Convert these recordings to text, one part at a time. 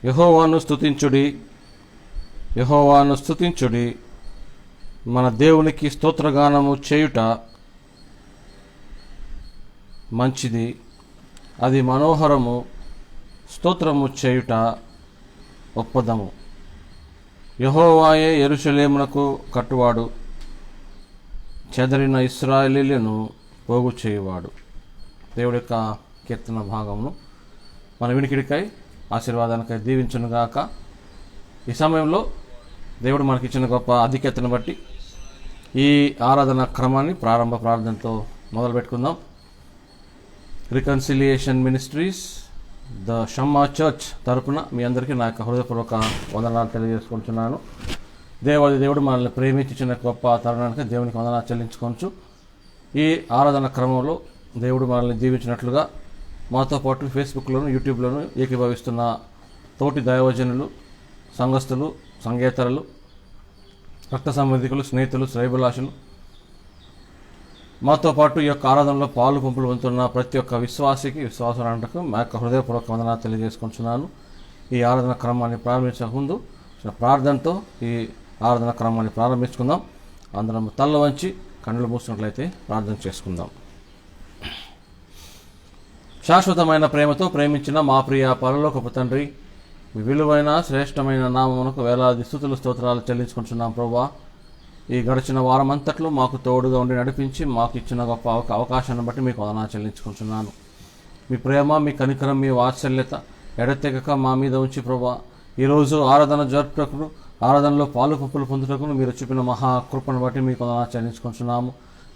యెహోవాను స్తుతించుడి, యెహోవాను స్తుతించుడి. మన దేవునికి స్తోత్రగానము చేయుట మంచిది, అది మనోహరము. స్తోత్రము చేయుట ఒప్పదము. యెహోవాయే యెరూషలేమునకు కట్టువాడు, చెదరిన ఇశ్రాయేలీయులను పోగు చేయువాడు. దేవుడి యొక్క కీర్తన భాగమును మన వినికిడికై ఆశీర్వాదానికై దీవించునుగాక. ఈ సమయంలో దేవుడు మనకిచ్చిన గొప్ప ఆధిక్యతను బట్టి ఈ ఆరాధన క్రమాన్ని ప్రారంభ ప్రార్థనతో మొదలు పెట్టుకుందాం. Reconciliation ministries the Shammah church తరపున మీ అందరికీ నా యొక్క హృదయపూర్వక వందనాలు తెలియజేసుకుంటున్నాను. దేవుడు మనల్ని ప్రేమించిన గొప్ప తరుణానికి దేవునికి వందనాలు చెల్లించుకోవచ్చు. ఈ ఆరాధన క్రమంలో దేవుడు మనల్ని దీవించినట్లుగా మాతో పాటు ఫేస్బుక్లోను యూట్యూబ్లోను ఏకీభవిస్తున్న తోటి దైవజనులు, సంఘస్థులు, సంగేతరులు, రక్త సంబంధికులు, స్నేహితులు, శ్రేయభిలాషులు, మాతో పాటు ఈ యొక్క ఆరాధనలో పాలు పంపులు పొందుతున్న ప్రతి ఒక్క విశ్వాసానికి మా యొక్క హృదయపూర్వక వందనాలు తెలియజేసుకుంటున్నాను. ఈ ఆరాధన క్రమాన్ని ప్రారంభించక ముందు ప్రార్థనతో ఈ ఆరాధన క్రమాన్ని ప్రారంభించుకుందాం. అందరం తల్ల వంచి కన్నులు మూసినట్లయితే ప్రార్థన చేసుకుందాం. శాశ్వతమైన ప్రేమతో ప్రేమించిన మా ప్రియ పరలోకపు తండ్రి, మీ విలువైన శ్రేష్టమైన నామమునకు వేలాది స్తుతులు స్తోత్రాలు చెల్లించుకుంటున్నాం. ప్రభువా, ఈ గడిచిన వారం అంతట్లో మాకు తోడుగా ఉండి నడిపించి మాకు ఇచ్చిన గొప్ప అవకాశాన్ని బట్టి మీకు వందనాలు చెల్లించుకుంటున్నాను. మీ ప్రేమ, మీ కనికరం, మీ వాత్సల్యత ఎడతెగక మా మీద ఉంచి ప్రభువా, ఈరోజు ఆరాధన జరుపుటకు, ఆరాధనలో పాలు పంపులు పొందుటకు మీరు చూపిన మహాకృపను బట్టి మీకు వందనాలు చెల్లించుకుంటున్నాము.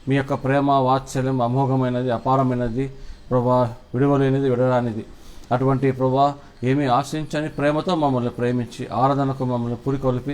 మీ యొక్క ప్రేమ, వాత్సల్యం అమోఘమైనది, అపారమైనది ప్రభా, విడువలేనిది, విడరానిది. అటువంటి ప్రభా, ఏమీ ఆశించని ప్రేమతో మమ్మల్ని ప్రేమించి ఆరాధనకు మమ్మల్ని పురికొల్పి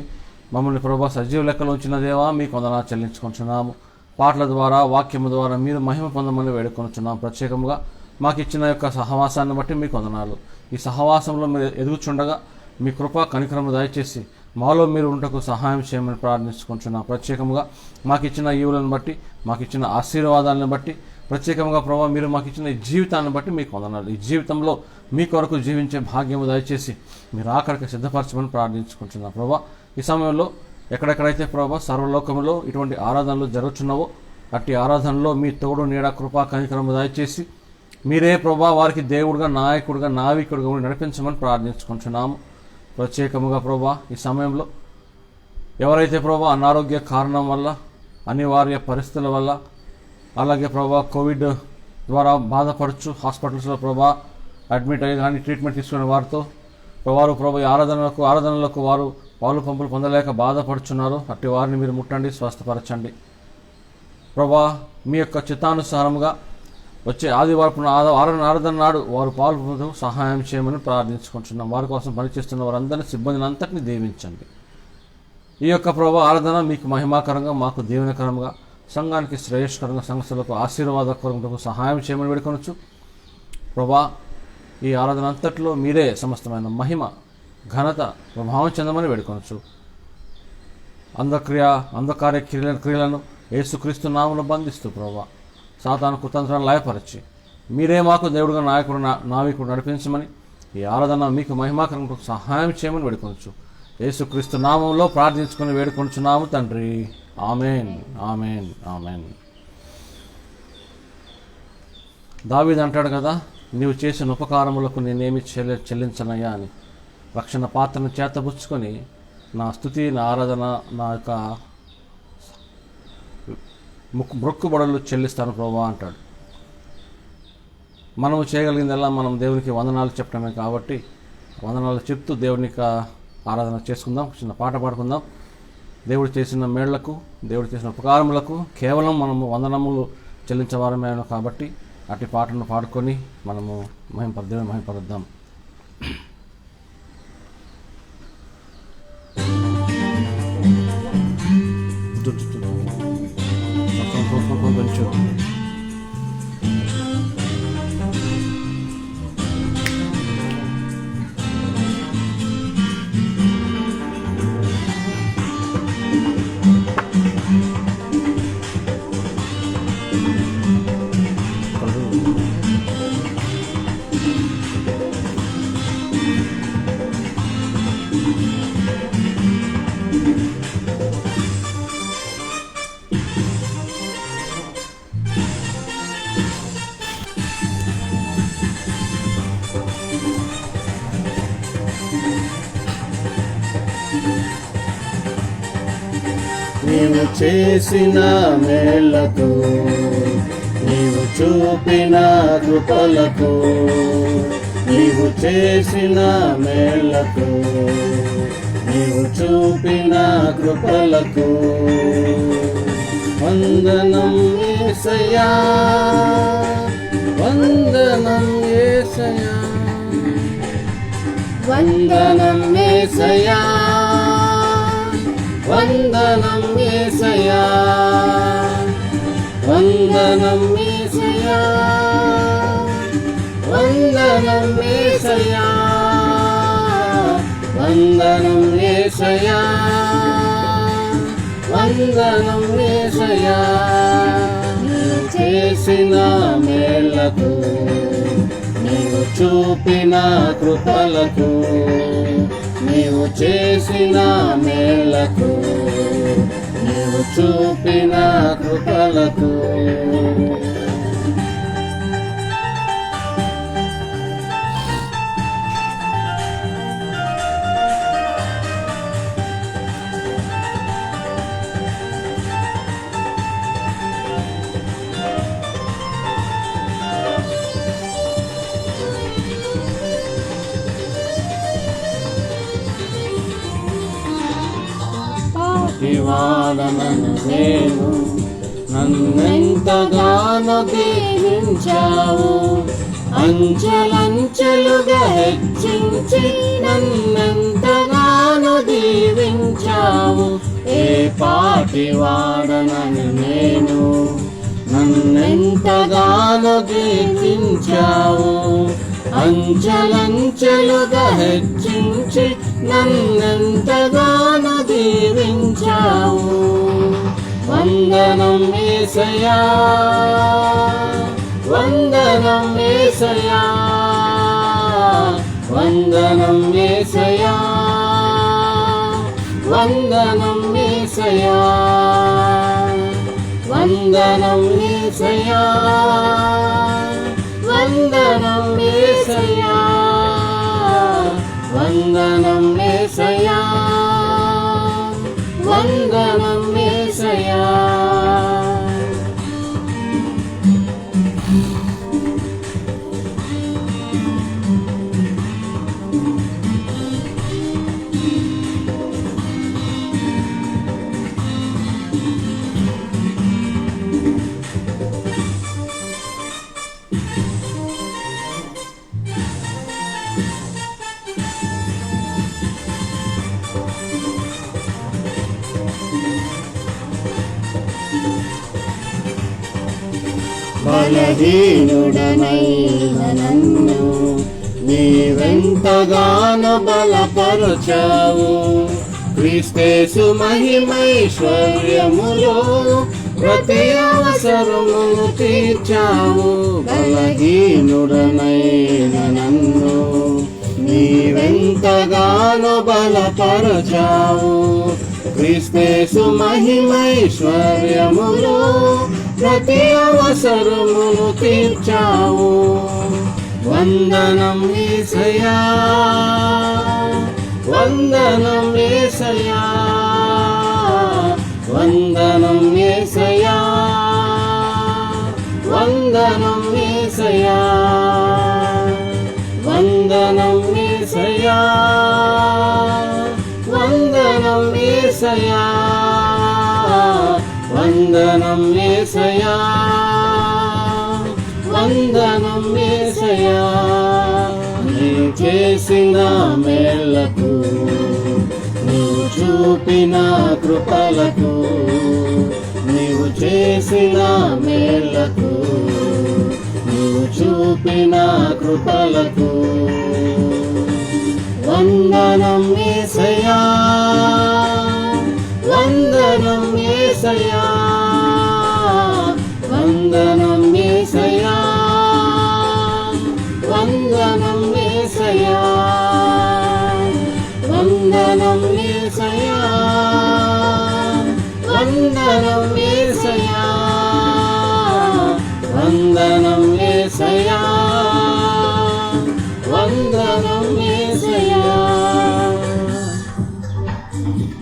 మమ్మల్ని ప్రభా సజీవ లెక్కలో ఉంచిన దేవా మీకు వందనాలు చెల్లించుకుంటున్నాము. పాటల ద్వారా, వాక్యము ద్వారా మీరు మహిమ పొందమని వేడుకొనుచున్నాం. ప్రత్యేకంగా మాకు ఇచ్చిన యొక్క సహవాసాన్ని బట్టి మీకు వందనాలు. ఈ సహవాసంలో మీరు ఎదుగుచుండగా మీ కృప కనికరము దయచేసి మాలో మీరు ఉంటకు సహాయం చేయమని ప్రార్థించుకుంటున్నాం. ప్రత్యేకంగా మాకు ఇచ్చిన ఈవులను బట్టి, మాకు ఇచ్చిన ఆశీర్వాదాలను బట్టి, ప్రత్యేకంగా ప్రభావ మీరు మాకు ఇచ్చిన ఈ జీవితాన్ని బట్టి మీకు వందనాలు. ఈ జీవితంలో మీ కొరకు జీవించే భాగ్యము దయచేసి మీరు ఆఖరికి సిద్ధపరచమని ప్రార్థించుకుంటున్నాం. ప్రభా, ఈ సమయంలో ఎక్కడెక్కడైతే ప్రభా సర్వలోకంలో ఇటువంటి ఆరాధనలు జరుగుతున్నావో అట్టి ఆరాధనలో మీ తోడు నీడ కృపా కనికరము దయచేసి మీరే ప్రభా వారికి దేవుడుగా, నాయకుడుగా, నావికుడుగా ఉండి నడిపించమని ప్రార్థించుకుంటున్నాము. ప్రత్యేకముగా ప్రభా ఈ సమయంలో ఎవరైతే ప్రభా అనారోగ్య కారణం వల్ల, అనివార్య పరిస్థితుల వల్ల, అలాగే ప్రభా కోవిడ్ ద్వారా బాధపడుచు హాస్పిటల్స్లో ప్రభా అడ్మిట్ అయ్యి కానీ ట్రీట్మెంట్ తీసుకునే వారితో వారు ప్రభా ఆరాధనలకు వారు పాలు పంపులు పొందలేక బాధపడుచున్నారు. అట్టి వారిని మీరు ముట్టండి, స్వస్థపరచండి. ప్రభా మీ యొక్క చిత్తానుసారంగా వచ్చే ఆదివారం ఆరాధన నాడు వారు పాలు పొందుతూ సహాయం చేయమని ప్రార్థించుకుంటున్నాం. వారి కోసం పనిచేస్తున్న వారందరినీ, సిబ్బందిని అంతటిని దీవించండి. ఈ యొక్క ప్రభా ఆరాధన మీకు మహిమాకరంగా, మాకు దీవెనకరంగా, సంఘానికి శ్రేయస్కరంగా, సంస్థలకు ఆశీర్వాదకరంగా సహాయం చేయమని వేడుకొనొచ్చు. ప్రభా ఈ ఆరాధన అంతట్లో మీరే సమస్తమైన మహిమ, ఘనత, ప్రభావం చెందమని వేడుకొనొచ్చు. అంధకార్య క్రియలను యేసుక్రీస్తు నామమున బంధిస్తూ ప్రభా సాతాను కుతంత్రాలను లయపరచి మీరే మాకు దేవుడుగా, నాయకుడు, నావికుడు నడిపించమని, ఈ ఆరాధన మీకు మహిమాకరంగా సహాయం చేయమని వేడుకొనొచ్చు. యేసుక్రీస్తు నామంలో ప్రార్థించుకుని వేడుకొనుచున్నాము తండ్రి. Amen, amen, amen. దావీదు అంటాడు కదా, నీవు చేసిన ఉపకారములకు నేనేమి చెల్లించనయ్యా అని. రక్షణ పాత్రను చేతబుచ్చుకొని నా స్తుతి, నా ఆరాధన, నా యొక్క మొక్కుబడులు చెల్లిస్తాను ప్రభా అంటాడు. మనము చేయగలిగిందల్లా మనం దేవునికి వందనాలు చెప్పడమే. కాబట్టి వందనాలు చెప్తూ దేవునికి ఆరాధన చేసుకుందాం. చిన్న పాట పాడుకుందాం. దేవుడు చేసిన మేళ్లకు, దేవుడు చేసిన ఉపకారములకు కేవలం మనము వందనములు చెల్లించవారమే కాబట్టి అట్టి పాటను పాడుకొని మనము దేవుని మహిమపరుద్దాం. నీవు చేసిన మేళ్లకు, నీవు చూపిన కృపలకు, నీవు చేసిన మేళ్లకు, నీవు చూపిన కృపలకు వందనం యేసయ్యా, వందనం యేసయ్యా, వందనం యేసయ్యా, వందనం యేసయ్యా, వందనం యేసయ్యా, వందనం యేసయ్యా, వందనం యేసయ్యా, వందనం యేసయ్యా. నీవు చేసిన మేళ్లకు, నీవు చూపిన కృపలకు, నీవు చేసిన మేళ్లకు, నీవు చూపిన కృపలకు వాడనను నేను, నన్నెంతగానో దీవించావు, అంచెలంచెలుగా హెచ్చించి నన్నెంతగానో దీవించావు. ఏ పాటి వాడనను నేను, నన్నెంతగానో దీవించావు, అంచెలంచెలుగా హెచ్చించి నన్నెంతగానో దీవించావు. వందనం యేసయ్యా, వందనం యేసయ్యా, వందనం యేసయ్యా, వందనం యేసయ్యా, వందనం యేసయ్యా, వందనం యేసయ్యా, వందనం యేసయ్యా, వందనం యేసయ్యా. బలహీనుడనైన నన్ను నీవెంతగానో బలపరచావు, క్రీస్తేసు మహిమైశ్వర్యములో ప్రతి అవసరమును తీర్చావు. బలహీనుడనైన నన్ను నీవెంతగానో బలపరచావు, క్రీస్తేసు మహిమైశ్వర్యములో ప్రతి అవసరమును తీర్చావు. వందనం యేసయ్యా, వందనం యేసయ్యా, వందనం యేసయ్యా, వందనం యేసయ్యా, వందనం యేసయ్యా, వందనం యేసయ్యా, వందనం యేసయ్యా, వందనం యేసయ్యా. నీవు చేసిన మేళ్లకు, నీవు చూపిన కృపలకు, నీవు చేసిన మేళ్లకు, నీవు చూపిన కృపలకు వందనం యేసయ్యా, వందనం యేసయ్యా, వందనం యేసయ్యా, వందనం యేసయ్యా, వందనం యేసయ్యా, వందనం యేసయ్యా, వందనం యేసయ్యా, వందనం యేసయ్యా.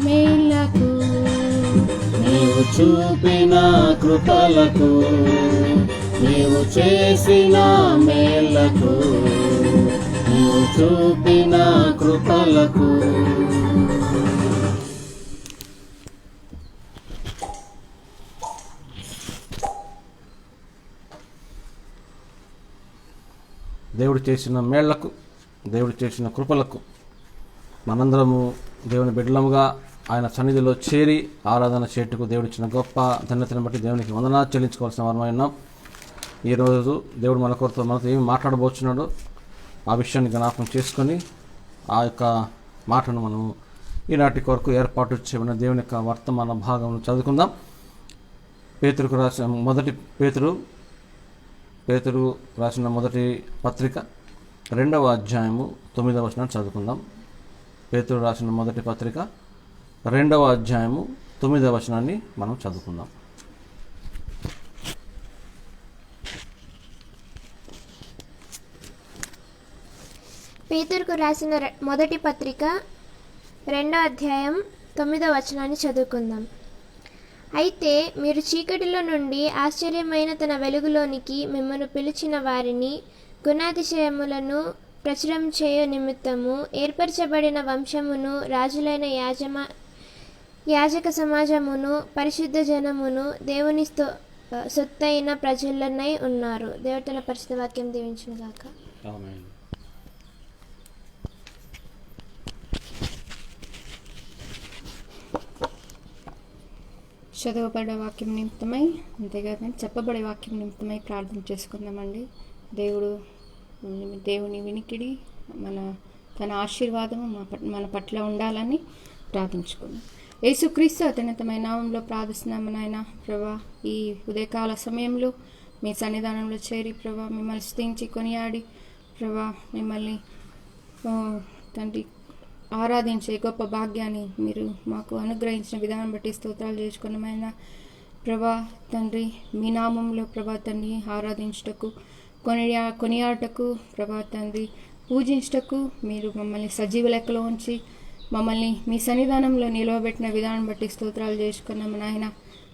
మేలకు చూపిన కృపలకు, నీవు చేసిన మేళ్లకు, నీవు చూపిన కృపలకు. దేవుడు చేసిన మేళ్లకు, దేవుడు చేసిన కృపలకు మనందరము దేవుని బిడ్డలముగా ఆయన సన్నిధిలో చేరి ఆరాధన చేటుకు దేవుడిచ్చిన గొప్ప ధన్యతను బట్టి దేవునికి వందనాలు చెల్లించుకోవాల్సిన వారమై ఉన్నాం. ఈరోజు దేవుడు మనతో ఏమి మాట్లాడబోతున్నాడో ఆ విషయాన్ని జ్ఞాపకం చేసుకొని ఆ యొక్క మాటను మనము ఈనాటి కొరకు ఏర్పాటు చేయబడిన దేవుని యొక్క వర్తమాన భాగం చదువుకుందాం. పేతురుకు రాసిన పేతురు రాసిన మొదటి పత్రిక 2వ అధ్యాయము 9వ వచనాన్ని చదువుకుందాం. పేతురు రాసిన మొదటి పత్రిక 2వ అధ్యాయము 9వ వచనాన్ని మనం చదువుకుందాం. పేతురుకు రాసిన మొదటి పత్రిక 2వ అధ్యాయం 9వ వచనాన్ని చదువుకుందాం. అయితే మీరు చీకటిలో నుండి ఆశ్చర్యమైన తన వెలుగులోనికి మిమ్మల్ని పిలిచిన వారిని, గుణాతిశయములను ప్రచురం చేయు నిమిత్తము ఏర్పరచబడిన వంశమును, రాజులైన యాజక సమాజమును, పరిశుద్ధ జనమును, దేవుని సొత్తైన ప్రజలనై ఉన్నారు. దేవుడు తన పరిశుద్ధ వాక్యం దీవించునుగాక. ఆమేన్. చదవబడే వాక్యం నిమిత్తమై, అంతేకాదండి చెప్పబడే వాక్యం నిమిత్తమై ప్రార్థన చేసుకుందామండి. దేవుని వినికిడి తన ఆశీర్వాదము మన పట్ల ఉండాలని ప్రార్థించుకుందాం. యేసుక్రీస్తు అత్యున్నతమైన నామంలో ప్రార్థిస్తున్నాము నాయన. ప్రభా, ఈ ఉదయకాల సమయంలో మీ సన్నిధానంలో చేరి ప్రభా మిమ్మల్ని స్తుతించి కొనియాడి ప్రభా మిమ్మల్ని తండ్రి ఆరాధించే గొప్ప భాగ్యాన్ని మీరు మాకు అనుగ్రహించిన విధానం బట్టి స్తోత్రాలు చేసుకున్నామైనా ప్రభా తండ్రి, మీ నామంలో ప్రభా తండ్రి ఆరాధించుటకు, కొనియాడటకు ప్రభా తండ్రి పూజించుటకు మీరు మమ్మల్ని సజీవ లెక్కలో ఉంచి మమ్మల్ని మీ సన్నిధానంలో నిలవబెట్టిన విధానం బట్టి స్తోత్రాలు చేసుకున్నాము నాయన.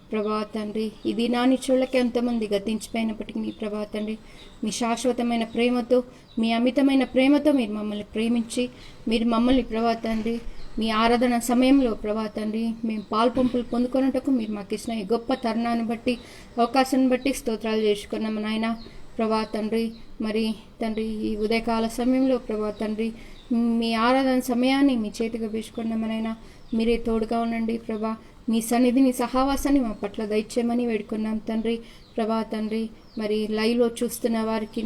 ప్రభా తండ్రి, ఈ దినాన్ని చూడలకి ఎంతమంది గతించిపోయినప్పటికీ మీ ప్రభా తండ్రి మీ శాశ్వతమైన ప్రేమతో, మీ అమితమైన ప్రేమతో మీరు మమ్మల్ని ప్రేమించి మీరు మమ్మల్ని ప్రభా తండ్రి మీ ఆరాధన సమయంలో ప్రభా తండ్రి మేము పాల్పంపులు పొందుకున్నట్టుకు మీరు మాకు ఇచ్చిన ఈ గొప్ప తరుణాన్ని బట్టి, అవకాశాన్ని బట్టి స్తోత్రాలు చేసుకున్నాము నాయన. ప్రభా తండ్రి, మరి తండ్రి ఈ ఉదయకాల సమయంలో ప్రభా తండ్రి మీ ఆరాధన సమయాన్ని మీ చేతిగా వేసుకున్నామనైనా మీరే తోడుగా ఉండండి ప్రభా. మీ సన్నిధిని సహవాసాన్ని మా పట్ల దయచేయమని వేడుకున్నాం తండ్రి. ప్రభా తండ్రి, మరి లైవ్లో చూస్తున్న వారికి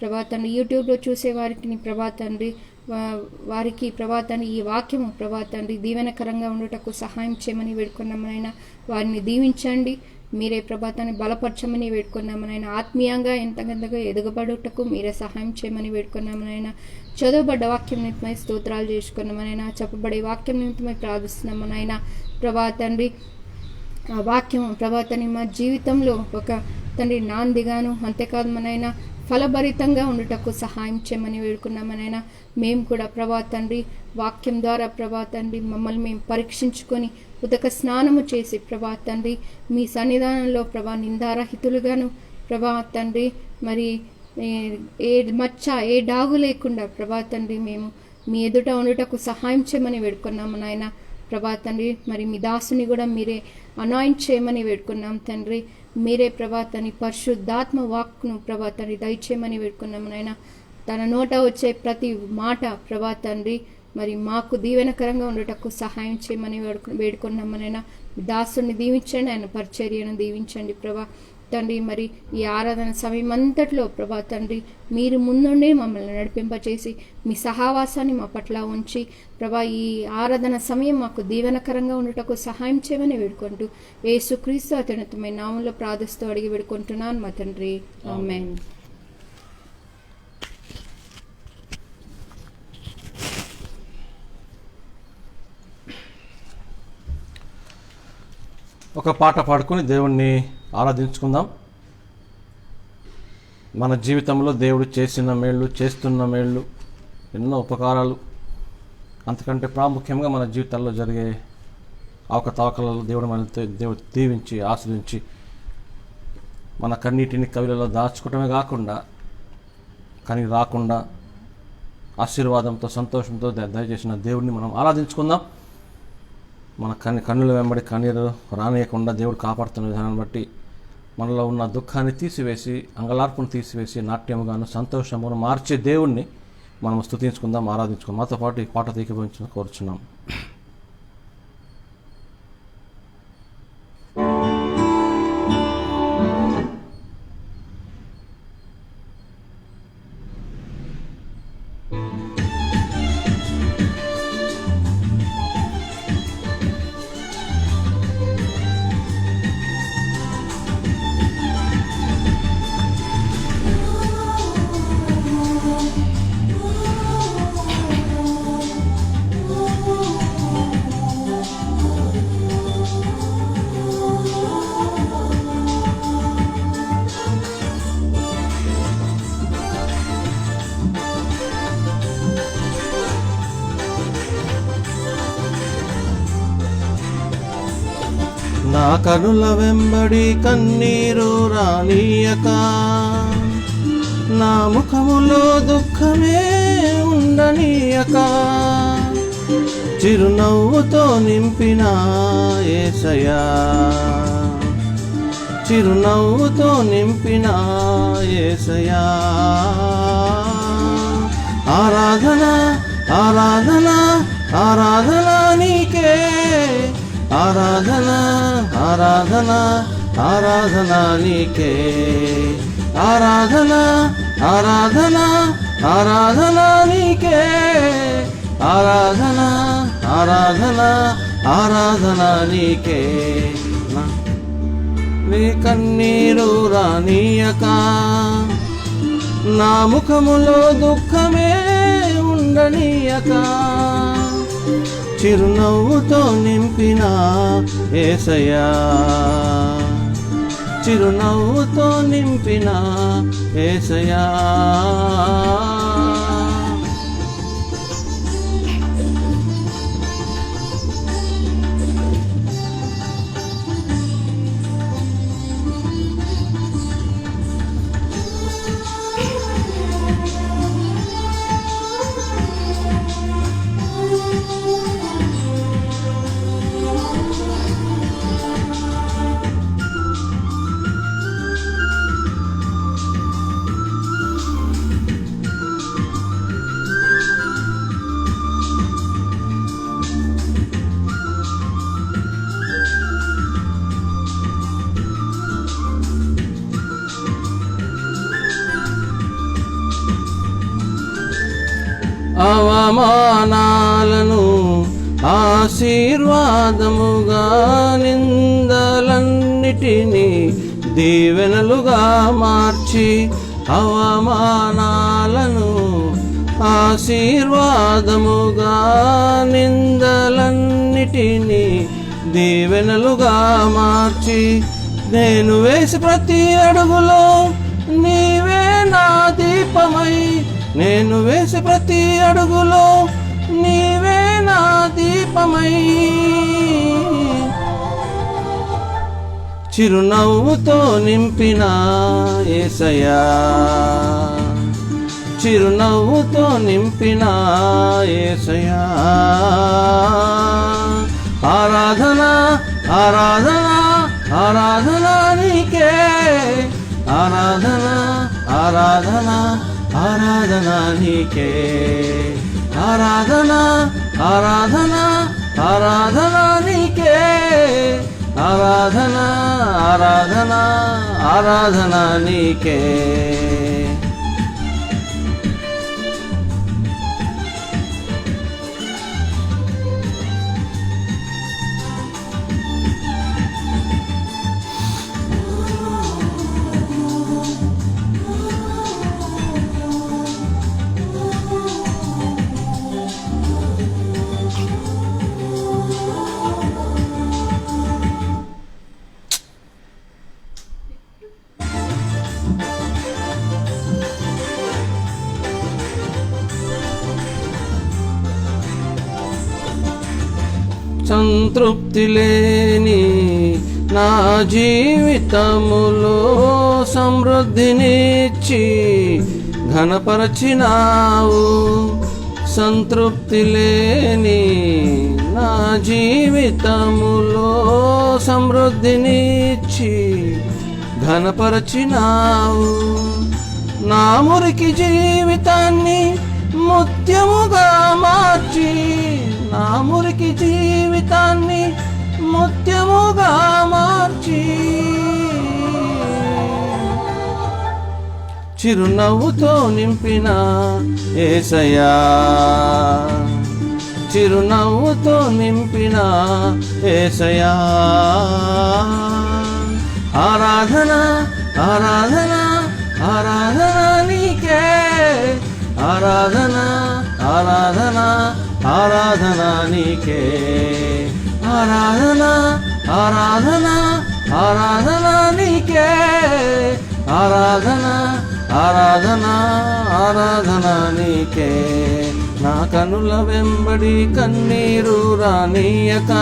ప్రభా తండ్రి, యూట్యూబ్లో చూసే వారికి ప్రభా తండ్రి వారికి ప్రభా తండ్రి ఈ వాక్యము ప్రభా తండ్రి దీవెనకరంగా ఉండటకు సహాయం చేయమని వేడుకున్నామనైనా. వారిని దీవించండి, మీరే ప్రభాతాన్ని బలపరచమని వేడుకున్నామనైనా. ఆత్మీయంగా ఎంతగా ఎదుగబడుటకు మీరే సహాయం చేయమని వేడుకున్నామనైనా. చదవబడ్డ వాక్యం నిమిత్తమై స్తోత్రాలు చేసుకున్నామనైనా. చెప్పబడే వాక్యం నిమిత్తమై ప్రార్థిస్తున్నామనైనా. ప్రభా తండ్రి, ఆ వాక్యం ప్రభా తండ్రి మా జీవితంలో ఒక తండ్రి నాందిగాను, అంతేకాదు మనైనా ఫలభరితంగా ఉండుటకు సహాయం చేయమని వేడుకున్నామనైనా. మేము కూడా ప్రభా తండ్రి వాక్యం ద్వారా ప్రభా తండ్రి మమ్మల్ని మేము పరీక్షించుకొని ఉదక స్నానము చేసి ప్రభా తండ్రి మీ సన్నిధానంలో ప్రభా నిందారహితులుగాను ప్రభా తండ్రి మరి ఏ మచ్చ ఏ డాగు లేకుండా ప్రభా తండ్రి మేము మీ ఎదుట ఉండుటకు సహాయం చేయమని వేడుకున్నాము నాయన. ప్రభా తండ్రి, మరి మీ దాసుని కూడా మీరే అనాయింట్ చేయమని వేడుకున్నాం తండ్రి. మీరే ప్రభా తండ్రి పరిశుద్ధాత్మ వాక్ను ప్రభా తండ్రి దయచేయమని వేడుకున్నాము నాయన. తన నోట వచ్చే ప్రతి మాట ప్రభా తండ్రి మరి మాకు దీవెనకరంగా ఉండటకు సహాయం చేయమని వేడుకున్నామనైనా. దాసుని దీవించండి, ఆయన పరిచర్యను దీవించండి ప్రభా తండ్రి. మరి ఈ ఆరాధన సమయం అంతట్లో ప్రభా తండ్రి మీరు ముందుండి మమ్మల్ని నడిపింపచేసి మీ సహవాసాన్ని మా పట్ల ఉంచి ప్రభా ఈ ఆరాధన సమయం మాకు దీవెనకరంగా ఉండటకు సహాయం చేయమని వేడుకుంటూ యేసుక్రీస్తు అత్యున్నతమైన నామంలో ప్రార్థిస్తూ అడిగి వేడుకుంటున్నాను మా తండ్రి, ఆమేన్. ఒక పాట పాడుకొని దేవుణ్ణి ఆరాధించుకుందాం. మన జీవితంలో దేవుడు చేసిన మేళ్ళు, చేస్తున్న మేళ్ళు, ఎన్నో ఉపకారాలు, అంతకంటే ప్రాముఖ్యంగా మన జీవితాల్లో జరిగే అవకతవకలలో దేవుడు దీవించి ఆశ్రయించి మన కన్నీటిని కవిలలో దాచుకోవటమే కాకుండా కని రాకుండా ఆశీర్వాదంతో సంతోషంతో దయచేసిన దేవుడిని మనం ఆరాధించుకుందాం. మన కన్నుల వెంబడి కన్నీరు రానియకుండా దేవుడు కాపాడుతున్న విధానాన్ని బట్టి మనలో ఉన్న దుఃఖాన్ని తీసివేసి అంగలార్పును తీసివేసి నాట్యముగాను సంతోషమును మార్చే దేవుణ్ణి మనం స్తుతించుకుందాం, ఆరాధించుకుందాం. మాతో పాటు ఈ పాట తీకిపోయించిన కోరుచున్నాం. నా కనుల వెంబడి కన్నీరు రానీయక, నా ముఖములో దుఃఖమే ఉండనీయక, చిరునవ్వుతో నింపిన యేసయ్యా, చిరునవ్వుతో నింపిన యేసయ్యా. ఆరాధన ఆరాధన ఆరాధన నీకే, ఆరాధన ఆరాధన ఆరాధన నీకే, ఆరాధన ఆరాధన ఆరాధన నీకే, ఆరాధన ఆరాధన ఆరాధన నీకే. నీ కన్నీరు రానీయక, నా ముఖములో దుఃఖమే ఉండనీయక, చిరునవ్వుతో నింపిన యేసయ్యా, చిరునవ్వుతో నింపిన యేసయ్యా. అవమానాలను ఆశీర్వాదముగా, నిందలన్నిటినీ దీవెనలుగా మార్చి, అవమానాలను ఆశీర్వాదముగా, నిందలన్నిటినీ దీవెనలుగా మార్చి, నేను వేసి ప్రతి అడుగులో నీవే నా దీపమై, నేను వేసి ప్రతి అడుగులో నీవే నా దీపమై, చిరునవ్వుతో నింపిన యేసయ్యా, చిరునవ్వుతో నింపిన యేసయ్యా. ఆరాధన ఆరాధన ఆరాధన నీకే, ఆరాధన ఆరాధన ఆరాధన నీకే, ఆరాధన ఆరాధన ఆరాధన నీకే, ఆరాధన ఆరాధన ఆరాధన నీకే. సంతృప్తి లేని నా జీవితములో సమృద్ధినిచ్చి ఘనపరచినావు. సంతృప్తి లేని నా జీవితములో సమృద్ధినిచ్చి ఘనపరచినావు. నా మురికి జీవితాన్ని ముత్యముగా మార్చి, నా మురికి జీవితాన్ని ముత్యముగా మార్చి, చిరునవ్వుతో నింపిన యేసయ్యా, చిరునవ్వుతో నింపిన యేసయ్యా. ఆరాధన ఆరాధన ఆరాధన నీకే, ఆరాధన ఆరాధన ఆరాధన నీకే, ఆరాధన ఆరాధన ఆరాధన నీకే, ఆరాధన ఆరాధన ఆరాధన నీకే. నా కనుల వెంబడి కన్నీరు రానీయక,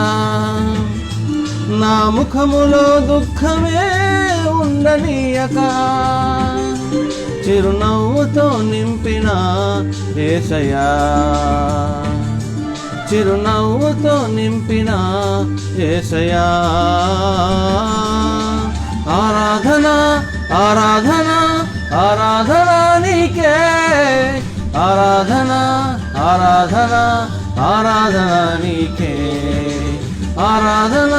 నా ముఖములో దుఃఖమే ఉండనీయక, చిరునవ్వుతో నింపిన యేసయ్యా, చిరునవ్వుతో నింపిన యేసయ్యా. ఆరాధన ఆరాధన ఆరాధన నీకే, ఆరాధన ఆరాధన ఆరాధన నీకే, ఆరాధన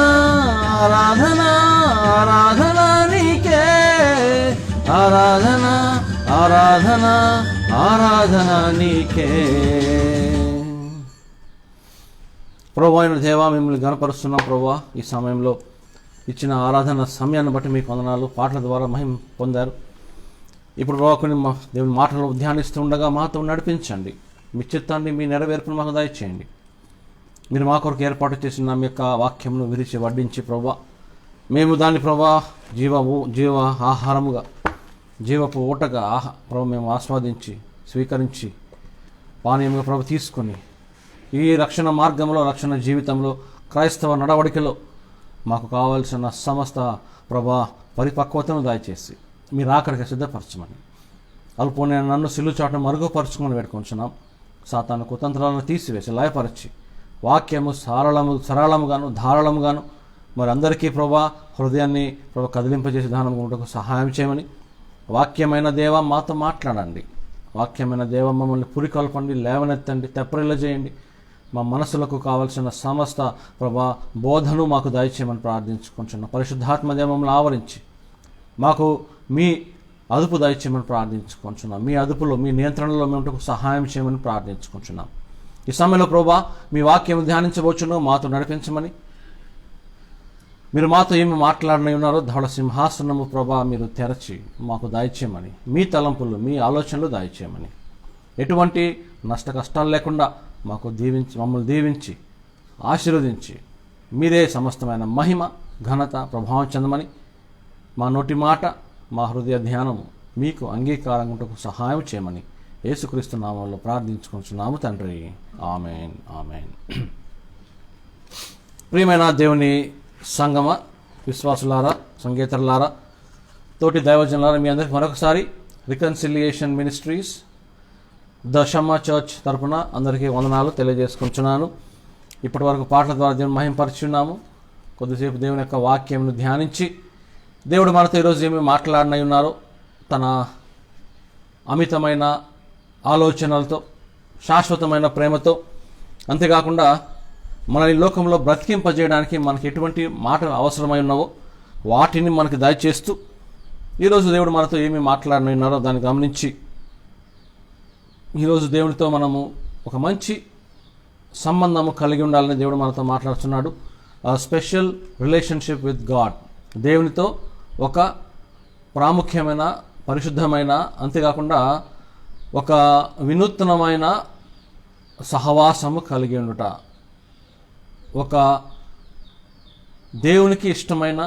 ఆరాధన ఆరాధన నీకే, ఆరాధన ఆరాధన ఆరాధన నీకే. ప్రభువా అయిన దేవా, మిమ్మల్ని గణపరుస్తున్నాం. ప్రభువా, ఈ సమయంలో ఇచ్చిన ఆరాధన సమయాన్ని బట్టి మీకు వందనాలు. పాటల ద్వారా మహిమ పొందారు. ఇప్పుడు ప్రభువా కొన్ని దేవుని మాటలు ధ్యానిస్తూ ఉండగా మాతో నడిపించండి. మీ చిత్తాన్ని, మీ నెరవేర్పును మాకు దయచేయండి. మీరు మా కొరకు ఏర్పాటు చేసిన మీ యొక్క వాక్యమును విరిచి వడ్డించి ప్రభువా, మేము దాన్ని ప్రభువా జీవ ఆహారముగా, జీవపు ఊటగా ప్రభు మేము ఆస్వాదించి స్వీకరించి పానీయముగా ప్రభు తీసుకొని ఈ రక్షణ మార్గంలో, రక్షణ జీవితంలో, క్రైస్తవ నడవడికలో మాకు కావలసిన సమస్త ప్రభా పరిపక్వతను దయచేసి మీరు ఆఖరికి సిద్ధపరచమని, అల్పోనే నన్ను సిలువ చాటును మరుగుపరచుకొని వేడుకొంచున్నాం. సాతాను కుతంత్రాలను తీసివేసి లయపరచి వాక్యము సరళముగాను ధారాళముగాను మరి అందరికీ ప్రభా హృదయాన్ని ప్రభా కదిలింపజేసే దానం ఉండకు సహాయం చేయమని, వాక్యమైన దేవ మాతో మాట్లాడండి. వాక్యమైన దేవ మమ్మల్ని పురికొల్పండి, లేవనెత్తండి, తెప్పరిల్ల చేయండి. మా మనసులకు కావలసిన సమస్త ప్రభా బోధను మాకు దయచేయమని ప్రార్థించుకుంటున్నాం. పరిశుద్ధాత్మ దేవ మమ్మల్ని ఆవరించి మాకు మీ అదుపు దయచేయమని ప్రార్థించుకుంటున్నాం. మీ అదుపులో, మీ నియంత్రణలో మేము సహాయం చేయమని ప్రార్థించుకుంటున్నాం. ఈ సమయంలో ప్రభా మీ వాక్యం ధ్యానించవచ్చును, మాతో నడిపించమని, మీరు మాతో ఏమి మాట్లాడని ఉన్నారో ధవళ సింహాసనము ప్రభా మీరు తెరచి మాకు దయచేయమని, మీ తలంపులు, మీ ఆలోచనలు దయచేయమని, ఎటువంటి నష్ట కష్టాలు లేకుండా మాకు మమ్మల్ని దీవించి ఆశీర్వదించి మీరే సమస్తమైన మహిమ ఘనత ప్రభావం చెందమని, మా నోటి మాట, మా హృదయ ధ్యానము మీకు అంగీకారంగా సహాయం చేయమని యేసుక్రీస్తు నామములో ప్రార్థించుకుంటున్నాము తండ్రి. ఆమేన్, ఆమేన్. ప్రియమైన దేవుని సంగమ విశ్వాసులారా, సంగీతరులారా, తోటి దైవజనులారా, మీ అందరికీ మరొకసారి రికన్సిలియేషన్ మినిస్ట్రీస్ దశమ చర్చ్ తరఫున అందరికీ వందనాలు తెలియజేసుకుంటున్నాను. ఇప్పటి వరకు పాటల ద్వారా దేవుని మహింపరుచున్నాము. కొద్దిసేపు దేవుని యొక్క వాక్యంను ధ్యానించి దేవుడు మనతో ఈరోజు ఏమి మాట్లాడినై ఉన్నారో తన అమితమైన ఆలోచనలతో, శాశ్వతమైన ప్రేమతో, అంతేకాకుండా మన ఈ లోకంలో బ్రతికింపజేయడానికి మనకి ఎటువంటి మాటలు అవసరమై ఉన్నావో వాటిని మనకి దయచేస్తూ ఈరోజు దేవుడు మనతో ఏమి మాట్లాడినై ఉన్నారో దాన్ని గమనించి ఈరోజు దేవునితో మనము ఒక మంచి సంబంధము కలిగి ఉండాలని దేవుడు మనతో మాట్లాడుతున్నాడు. స్పెషల్ రిలేషన్షిప్ విత్ గాడ్, దేవునితో ఒక ప్రాముఖ్యమైన, పరిశుద్ధమైన, అంతేకాకుండా ఒక వినూత్నమైన సహవాసము కలిగి ఉండుట, ఒక దేవునికి ఇష్టమైన,